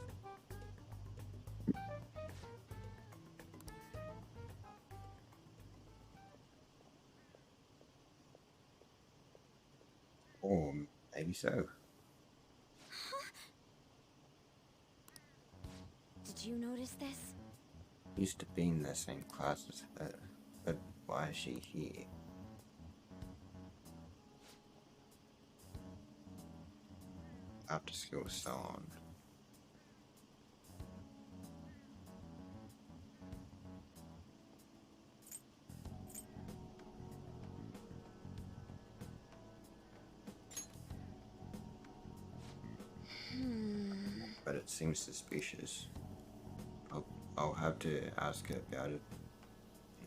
[SPEAKER 1] Or maybe so.
[SPEAKER 3] Did you notice this?
[SPEAKER 1] Used to be in the same class as her, but why is she here? After school, so on. But it seems suspicious. I'll have to ask her about it.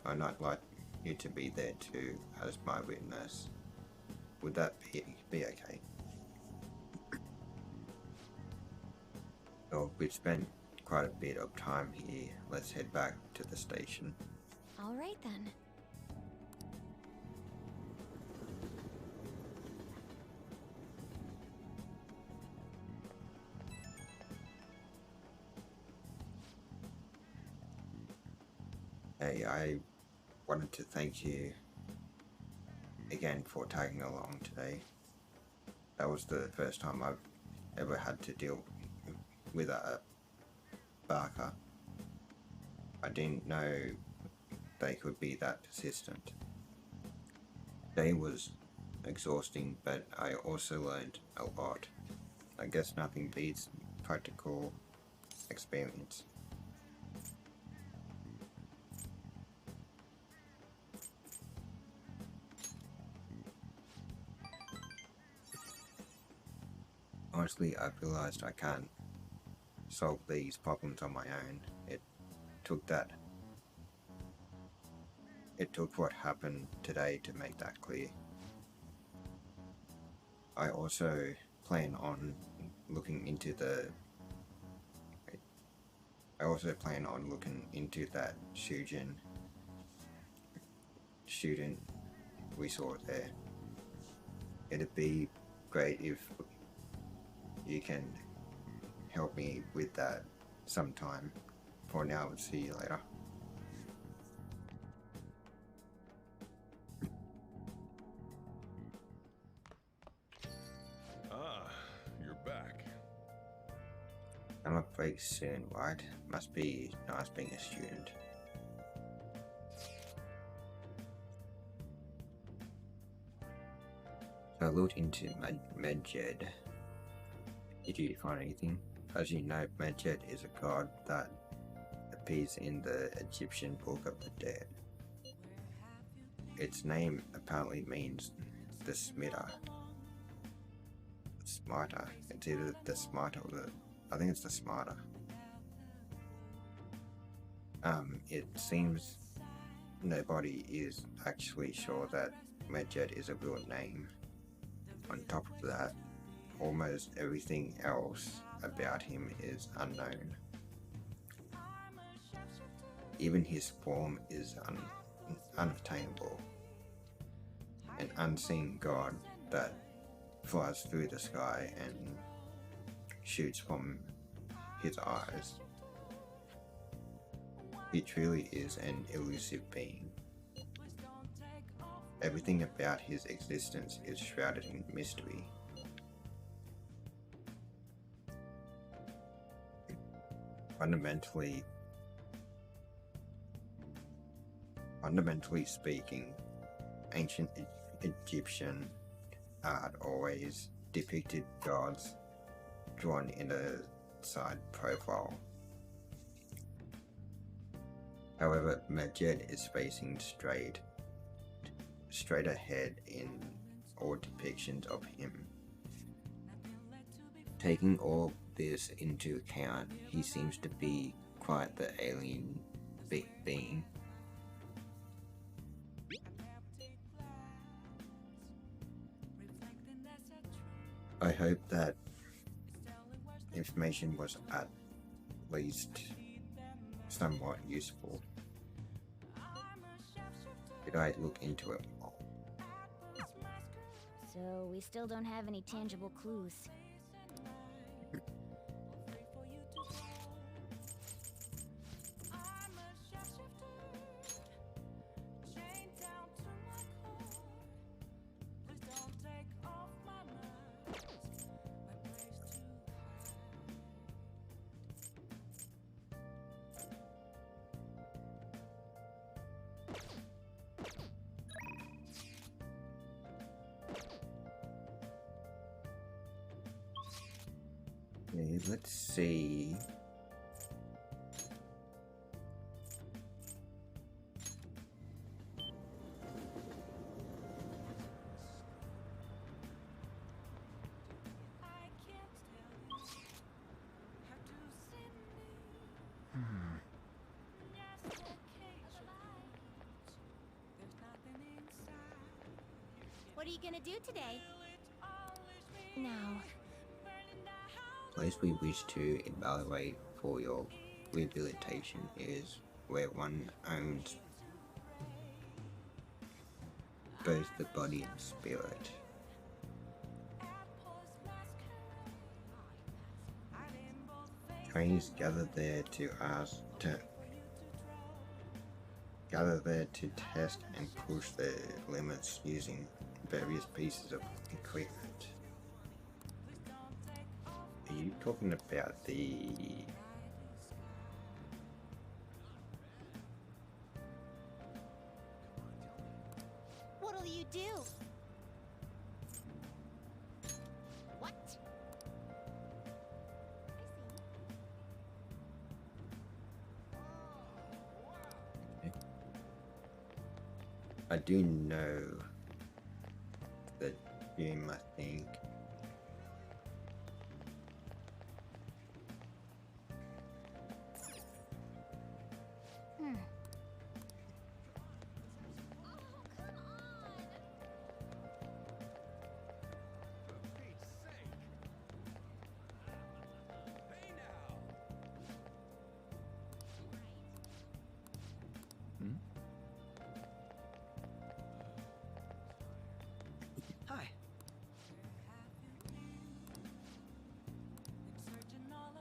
[SPEAKER 1] I'd not like you to be there too, as my witness. Would that be okay? Well, we've spent quite a bit of time here. Let's head back to the station.
[SPEAKER 3] All right then.
[SPEAKER 1] Hey, I wanted to thank you again for tagging along today. That was the first time I've ever had to deal with a Barker. I didn't know they could be that persistent. Day was exhausting, but I also learned a lot. I guess nothing beats practical experience. Honestly, I've realized I can't solve these problems on my own. It took what happened today to make that clear. I also plan on looking into that Shujin student we saw there. It'd be great if you can help me with that sometime. For now, I'll see you later.
[SPEAKER 5] Ah, you're back.
[SPEAKER 1] I'm a break soon, right? Must be nice being a student. So I looked into Medjed. Did you find anything? As you know, Medjed is a god that appears in the Egyptian Book of the Dead. Its name apparently means the smiter. Smiter. It's either the smiter or I think it's the smarter. It seems nobody is actually sure that Medjed is a real name. On top of that, almost everything else about him is unknown. Even his form is unattainable. An unseen god that flies through the sky and shoots from his eyes. He truly is an elusive being. Everything about his existence is shrouded in mystery. Fundamentally speaking, ancient Egyptian art always depicted gods drawn in a side profile. However, Medjed is facing straight ahead in all depictions of him. Taking all this into account, he seems to be quite the alien being. I hope that information was at least somewhat useful. Did I look into it more?
[SPEAKER 9] So we still don't have any tangible clues.
[SPEAKER 1] Okay, let's see.
[SPEAKER 3] What are you gonna do today? Now.
[SPEAKER 1] Place we wish to evaluate for your rehabilitation is where one owns both the body and spirit. Trainees gather there to test and push their limits using various pieces of equipment. Are you talking about the I do know the game, I think.
[SPEAKER 4] Hi.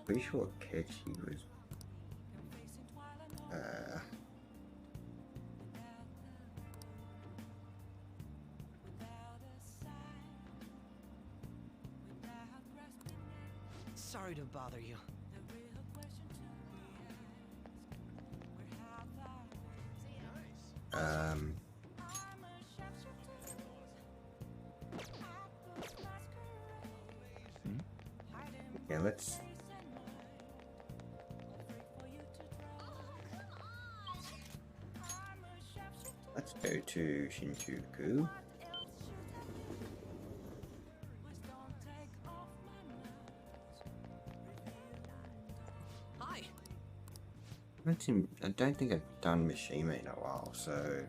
[SPEAKER 1] Pretty sure Kechi was
[SPEAKER 4] Sorry to bother you.
[SPEAKER 1] yeah, let's go to Shinjuku.
[SPEAKER 4] Hi.
[SPEAKER 1] I don't think I've done Mishima in a while, so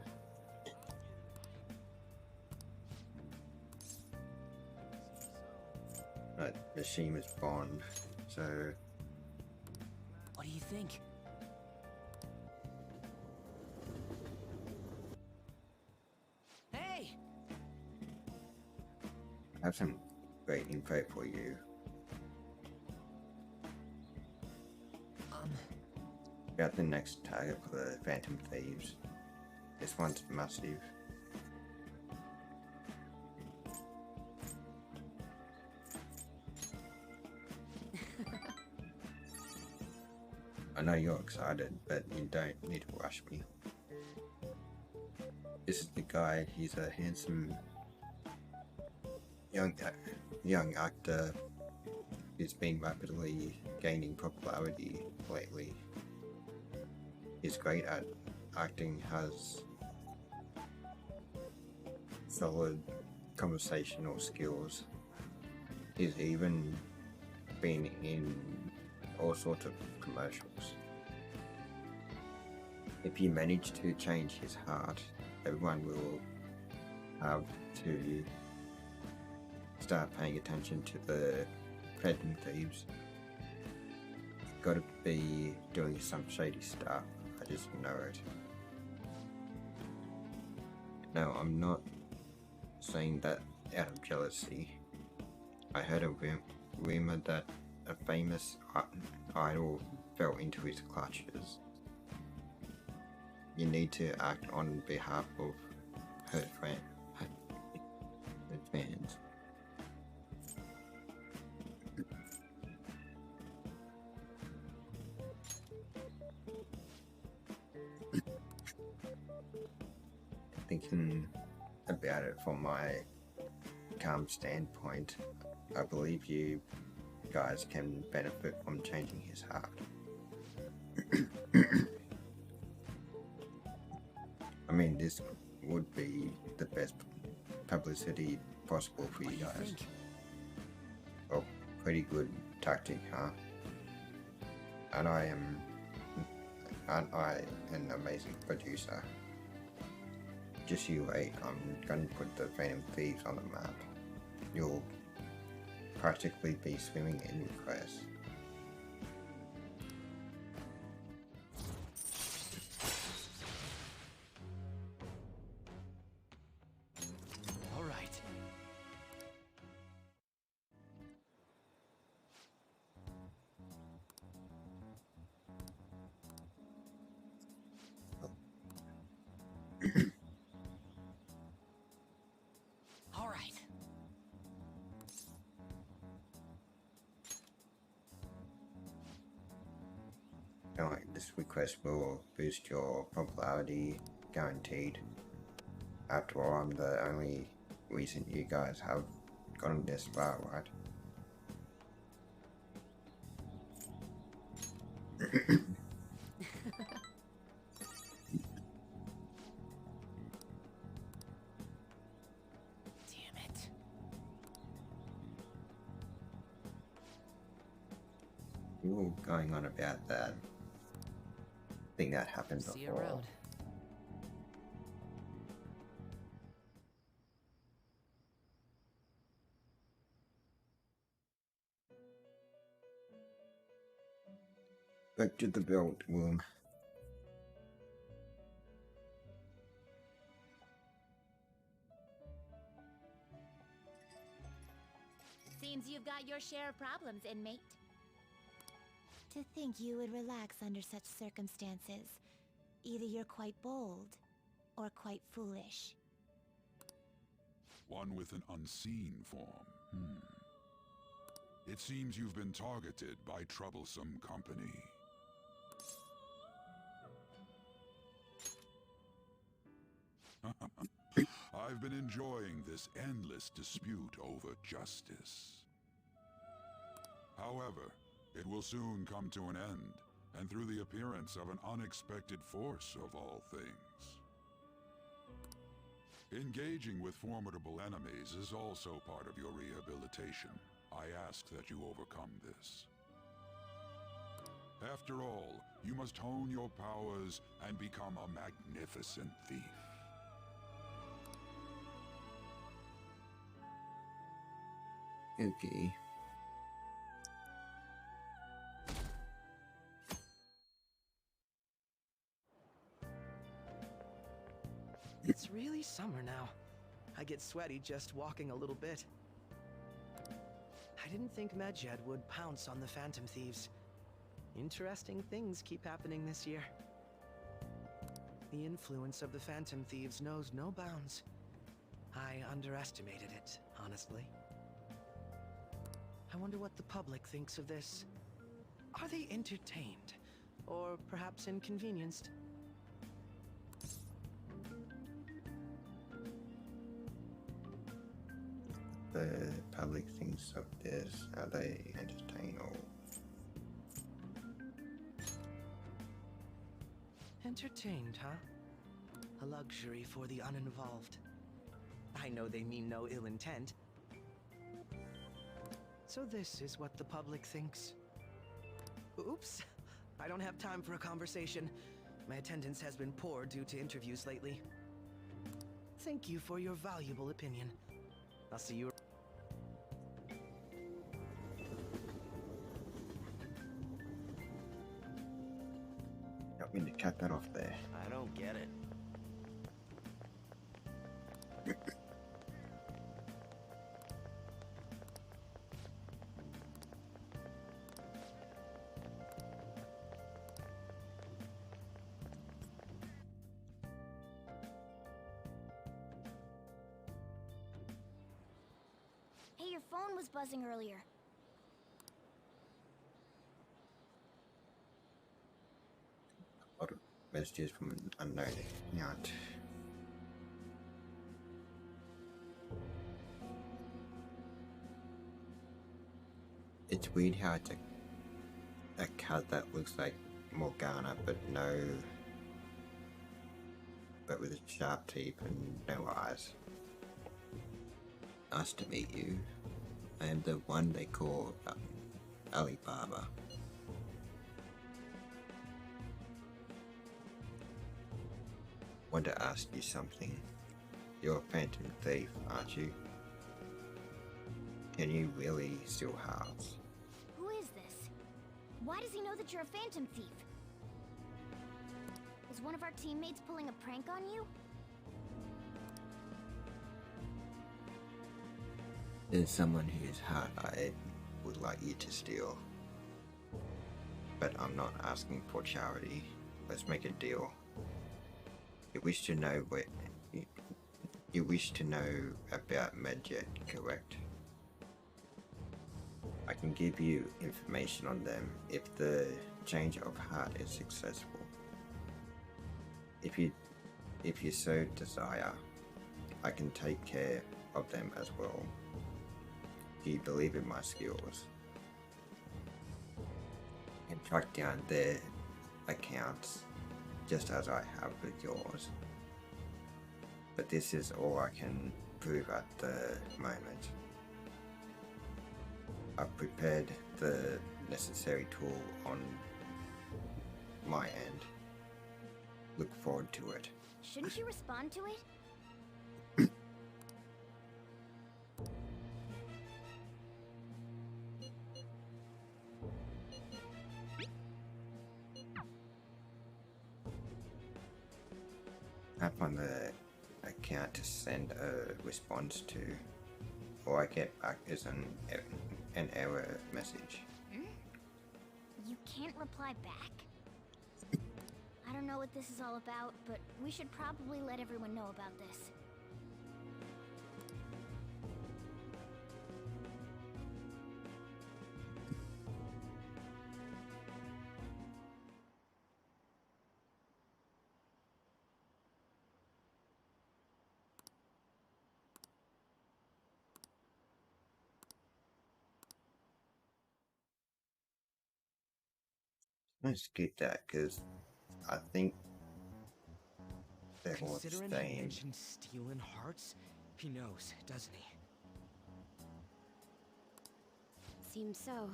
[SPEAKER 1] Mishima's Bond, so
[SPEAKER 4] What do you think? Hey!
[SPEAKER 1] I have some great info for you. About the next target for the Phantom Thieves. This one's massive. I know you're excited, but you don't need to rush me. This is the guy. He's a handsome young actor who's been rapidly gaining popularity lately. He's great at acting, has solid conversational skills. He's even been in all sorts of commercials. If you manage to change his heart, everyone will have to start paying attention to the Phantom Thieves. Gotta be doing some shady stuff. I just know it. No, I'm not saying that out of jealousy. I heard a rumor that a famous idol fell into his clutches. You need to act on behalf of her fans. Thinking about it from my calm standpoint, I believe you guys can benefit from changing his heart. I mean, this would be the best publicity possible for you guys. Well, pretty good tactic, huh? And aren't I an amazing producer? Just you wait, I'm gonna put the Phantom Thieves on the map. You'll practically be swimming in requests.
[SPEAKER 4] All right. All right.
[SPEAKER 1] Alright, this request will boost your popularity, guaranteed. After all, I'm the only reason you guys have gotten this far, right? You were going on about that thing that happened
[SPEAKER 14] See you
[SPEAKER 1] before.
[SPEAKER 14] around.
[SPEAKER 1] Back to the belt room.
[SPEAKER 9] Seems you've got your share of problems, inmate. To think you would relax under such circumstances. Either you're quite bold, or quite foolish.
[SPEAKER 16] One with an unseen form. It seems you've been targeted by troublesome company. I've been enjoying this endless dispute over justice. However, it will soon come to an end, and through the appearance of an unexpected force of all things. Engaging with formidable enemies is also part of your rehabilitation. I ask that you overcome this. After all, you must hone your powers and become a magnificent thief.
[SPEAKER 1] Okay.
[SPEAKER 4] It's really summer now. I get sweaty just walking a little bit. I didn't think Medjed would pounce on the Phantom Thieves. Interesting things keep happening this year. The influence of the Phantom Thieves knows no bounds. I underestimated it, honestly. I wonder what the public thinks of this. Are they entertained? Or perhaps inconvenienced?
[SPEAKER 1] The public thinks of this, are they entertained or...
[SPEAKER 4] Entertained, huh? A luxury for the uninvolved. I know they mean no ill intent. So this is what the public thinks. Oops, I don't have time for a conversation. My attendance has been poor due to interviews lately. Thank you for your valuable opinion. I'll see you.
[SPEAKER 1] Don't mean to cut that off there.
[SPEAKER 17] I don't get it.
[SPEAKER 9] Hey, your phone was buzzing earlier.
[SPEAKER 1] A lot of messages from an unknown account. It's weird how it's a cat that looks like Morgana, but with sharp teeth and no eyes. Nice to meet you. I am the one they call Alibaba. Want to ask you something. You're a phantom thief, aren't you? Can you really steal hearts?
[SPEAKER 9] Who is this? Why does he know that you're a phantom thief? Is one of our teammates pulling a prank on you?
[SPEAKER 1] There's someone whose heart I would like you to steal. But I'm not asking for charity. Let's make a deal. You wish to know you wish to know about Medjed, correct? I can give you information on them if the change of heart is successful. If you so desire, I can take care of them as well. Do you believe in my skills? I can track down their accounts just as I have with yours. But this is all I can prove at the moment. I've prepared the necessary tool on my end. Look forward to it.
[SPEAKER 3] Shouldn't you respond to it?
[SPEAKER 1] Tap on the account to send a response to, or I get back as an error message.
[SPEAKER 3] You can't reply back? I don't know what this is all about, but we should probably let everyone know about this.
[SPEAKER 1] Let's skip that because I think they're all the
[SPEAKER 4] Considering he
[SPEAKER 1] same.
[SPEAKER 4] mentioned stealing hearts, he knows, doesn't he?
[SPEAKER 3] Seems so.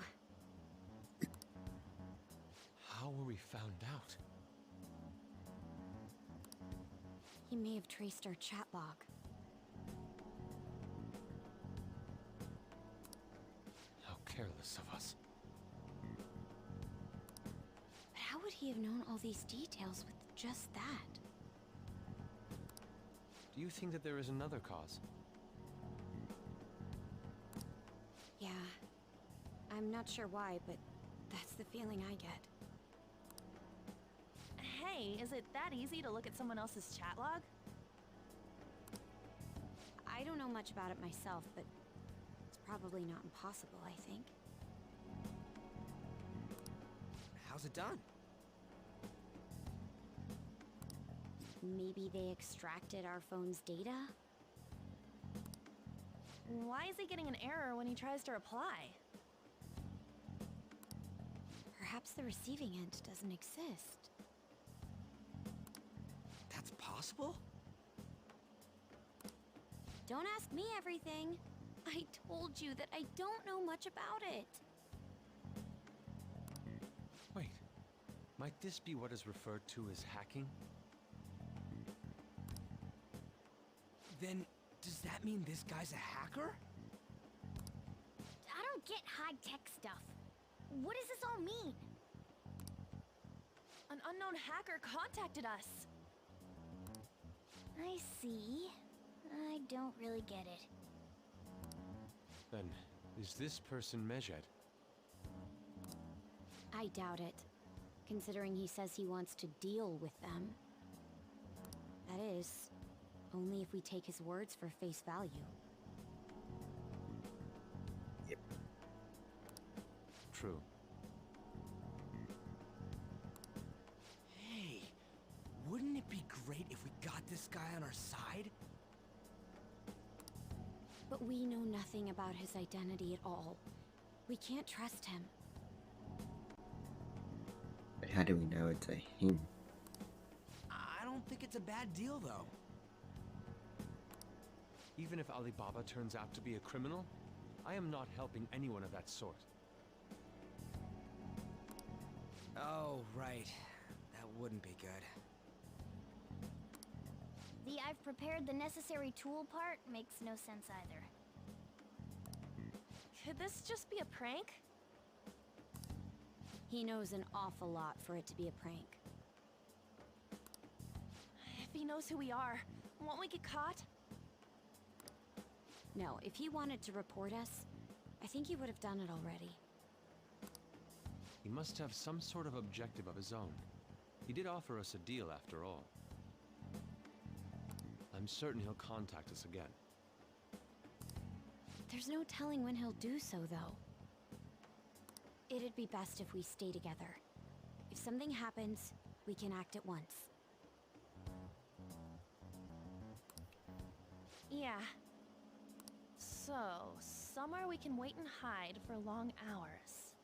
[SPEAKER 2] How were we found out?
[SPEAKER 3] He may have traced our chat log.
[SPEAKER 2] How careless of us.
[SPEAKER 3] But how would he have known all these details with just that?
[SPEAKER 2] Do you think that there is another cause?
[SPEAKER 3] Yeah. I'm not sure why, but that's the feeling I get.
[SPEAKER 11] Hey, is it that easy to look at someone else's chat log?
[SPEAKER 3] I don't know much about it myself, but it's probably not impossible, I think.
[SPEAKER 4] How's it done?
[SPEAKER 3] Maybe they extracted our phone's data?
[SPEAKER 11] Why is he getting an error when he tries to reply?
[SPEAKER 3] Perhaps the receiving end doesn't exist.
[SPEAKER 4] That's possible?
[SPEAKER 3] Don't ask me everything. I told you that I don't know much about it.
[SPEAKER 2] Wait, might this be what is referred to as hacking?
[SPEAKER 4] Then, does that mean this guy's a hacker?
[SPEAKER 3] I don't get high-tech stuff. What does this all mean?
[SPEAKER 11] An unknown hacker contacted us.
[SPEAKER 3] I see. I don't really get it.
[SPEAKER 2] Then, is this person Medjed?
[SPEAKER 3] I doubt it, considering he says he wants to deal with them. That is, only if we take his words for face value.
[SPEAKER 1] Yep.
[SPEAKER 2] True.
[SPEAKER 4] Hey, wouldn't it be great if we got this guy on our side?
[SPEAKER 3] But we know nothing about his identity at all. We can't trust him.
[SPEAKER 1] But how do we know it's a him?
[SPEAKER 4] I don't think it's a bad deal, though.
[SPEAKER 2] Even if Alibaba turns out to be a criminal, I am not helping anyone of that sort.
[SPEAKER 4] Oh, right. That wouldn't be good.
[SPEAKER 3] The I've prepared the necessary tool part makes no sense either.
[SPEAKER 11] Could this just be a prank?
[SPEAKER 3] He knows an awful lot for it to be a prank.
[SPEAKER 11] If he knows who we are, won't we get caught?
[SPEAKER 3] No, if he wanted to report us, I think he would have done it already.
[SPEAKER 2] He must have some sort of objective of his own. He did offer us a deal after all. I'm certain he'll contact us again.
[SPEAKER 3] There's no telling when he'll do so, though. It'd be best if we stay together. If something happens, we can act at once.
[SPEAKER 11] Yeah. So, somewhere we can wait and hide for long hours.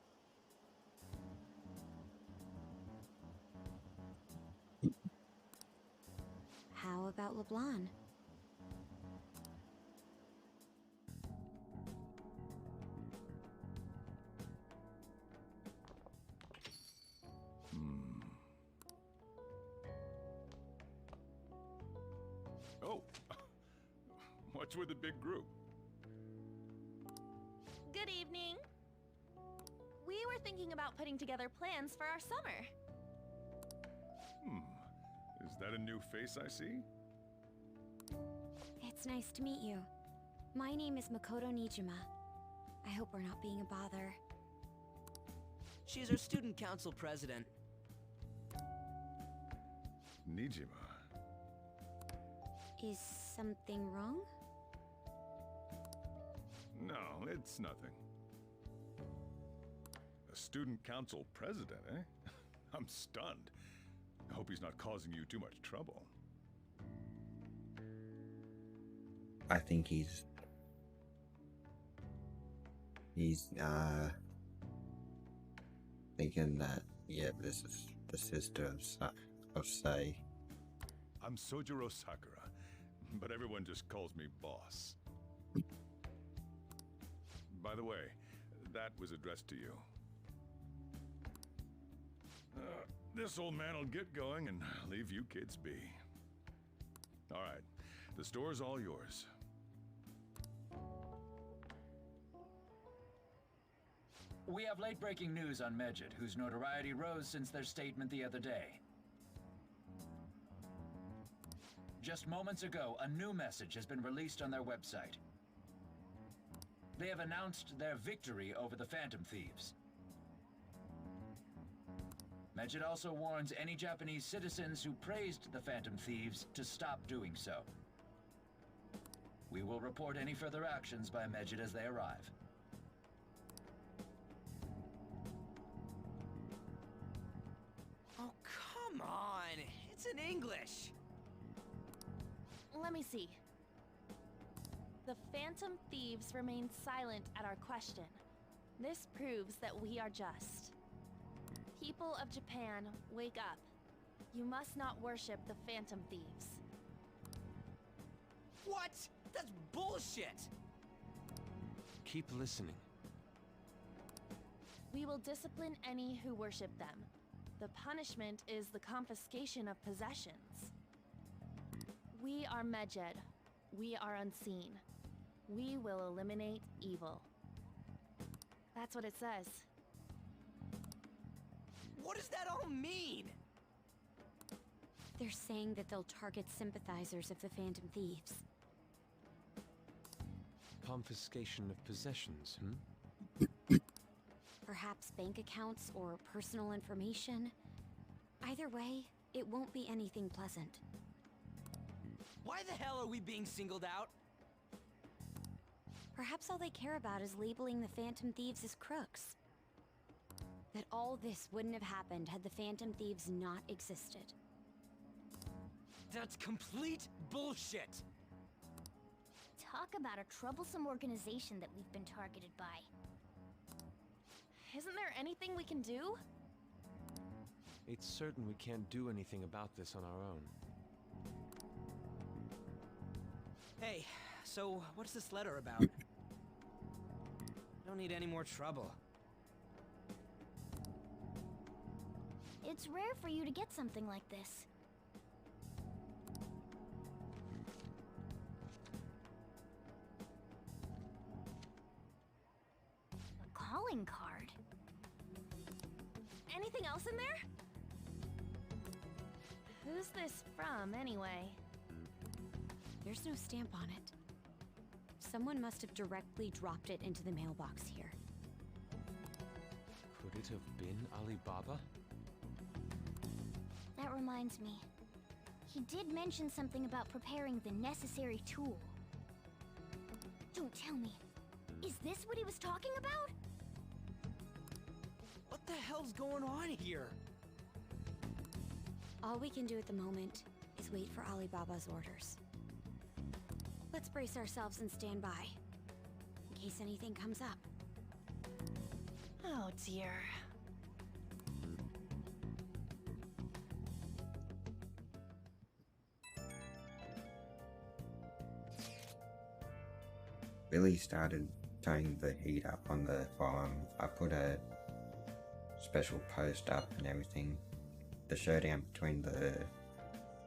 [SPEAKER 3] How about LeBlanc?
[SPEAKER 5] Oh, what's with the big group?
[SPEAKER 17] Good evening. We were thinking about putting together plans for our summer.
[SPEAKER 5] Is that a new face I see?
[SPEAKER 3] It's nice to meet you. My name is Makoto Nijima. I hope we're not being a bother.
[SPEAKER 4] She's our student council president.
[SPEAKER 5] Nijima.
[SPEAKER 3] Is something wrong?
[SPEAKER 5] No, it's nothing. A student council president, eh? I'm stunned. I hope he's not causing you too much trouble.
[SPEAKER 1] I think he's thinking that, yeah, this is the sister of Sei.
[SPEAKER 5] I'm Sojiro Sakura, but everyone just calls me boss. By the way, that was addressed to you. This old man will get going and leave you kids be. All right, the store's all yours.
[SPEAKER 13] We have late-breaking news on Medjed, whose notoriety rose since their statement the other day. Just moments ago, a new message has been released on their website. They have announced their victory over the Phantom Thieves. Medjed also warns any Japanese citizens who praised the Phantom Thieves to stop doing so. We will report any further actions by Medjed as they arrive.
[SPEAKER 4] Oh, come on! It's in English!
[SPEAKER 17] Let me see. The Phantom Thieves remain silent at our question. This proves that we are just. People of Japan, wake up. You must not worship the Phantom Thieves.
[SPEAKER 4] What? That's bullshit!
[SPEAKER 2] Keep listening.
[SPEAKER 17] We will discipline any who worship them. The punishment is the confiscation of possessions. We are Medjed. We are unseen. We will eliminate evil. That's what it says.
[SPEAKER 4] What does that all mean?
[SPEAKER 3] They're saying that they'll target sympathizers of the Phantom Thieves.
[SPEAKER 2] Confiscation of possessions,
[SPEAKER 3] Perhaps bank accounts or personal information. Either way, it won't be anything pleasant.
[SPEAKER 4] Why the hell are we being singled out?
[SPEAKER 3] Perhaps all they care about is labeling the Phantom Thieves as crooks. That all this wouldn't have happened had the Phantom Thieves not existed.
[SPEAKER 4] That's complete bullshit!
[SPEAKER 6] Talk about a troublesome organization that we've been targeted by.
[SPEAKER 17] Isn't there anything we can do?
[SPEAKER 2] It's certain we can't do anything about this on our own.
[SPEAKER 4] Hey, so what's this letter about? Don't need any more trouble.
[SPEAKER 6] It's rare for you to get something like this. A calling card.
[SPEAKER 17] Anything else in there? Who's this from, anyway?
[SPEAKER 3] There's no stamp on it. Someone must have directly dropped it into the mailbox here.
[SPEAKER 2] Could it have been Alibaba?
[SPEAKER 6] That reminds me. He did mention something about preparing the necessary tool. Don't tell me. Is this what he was talking about?
[SPEAKER 4] What the hell's going on here?
[SPEAKER 3] All we can do at the moment is wait for Alibaba's orders. Let's brace ourselves and stand by, in case anything comes up.
[SPEAKER 17] Oh dear.
[SPEAKER 1] Really started turning the heat up on the forum. I put a special post up and everything. The showdown between the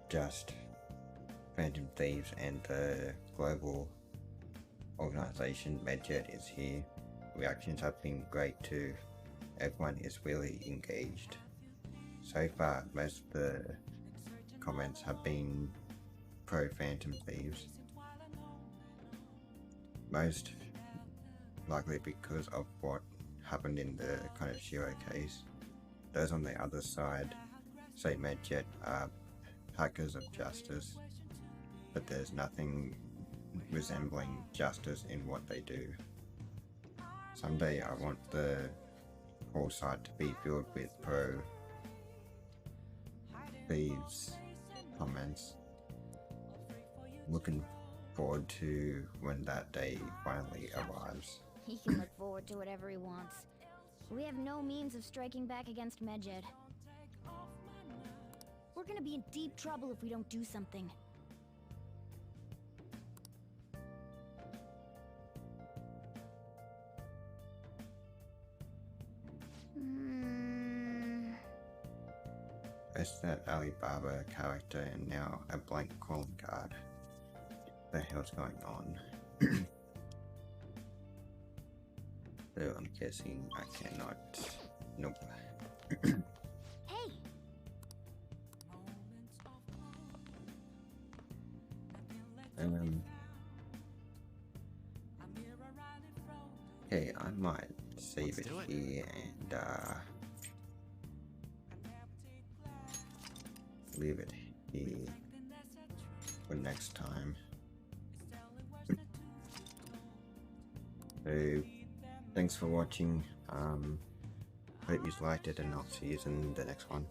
[SPEAKER 1] Just Phantom Thieves and the global organization Medjet is here. Reactions have been great too. Everyone is really engaged. So far, most of the comments have been pro Phantom Thieves. Most likely because of what happened in the Konoshiro case. Those on the other side say Medjet are hackers of justice, but there's nothing resembling justice in what they do. Someday I want the whole site to be filled with pro thieves comments. Looking forward to when that day finally arrives.
[SPEAKER 3] He can look forward to whatever he wants. We have no means of striking back against Medjet. We're gonna be in deep trouble if we don't do something.
[SPEAKER 1] It's that Alibaba character and now a blank calling card. What the hell's going on? So I'm guessing I cannot. Nope.
[SPEAKER 3] Hey!
[SPEAKER 1] Okay, I might save it here and leave it here for next time. So thanks for watching. Hope you liked it, and I'll see you in the next one.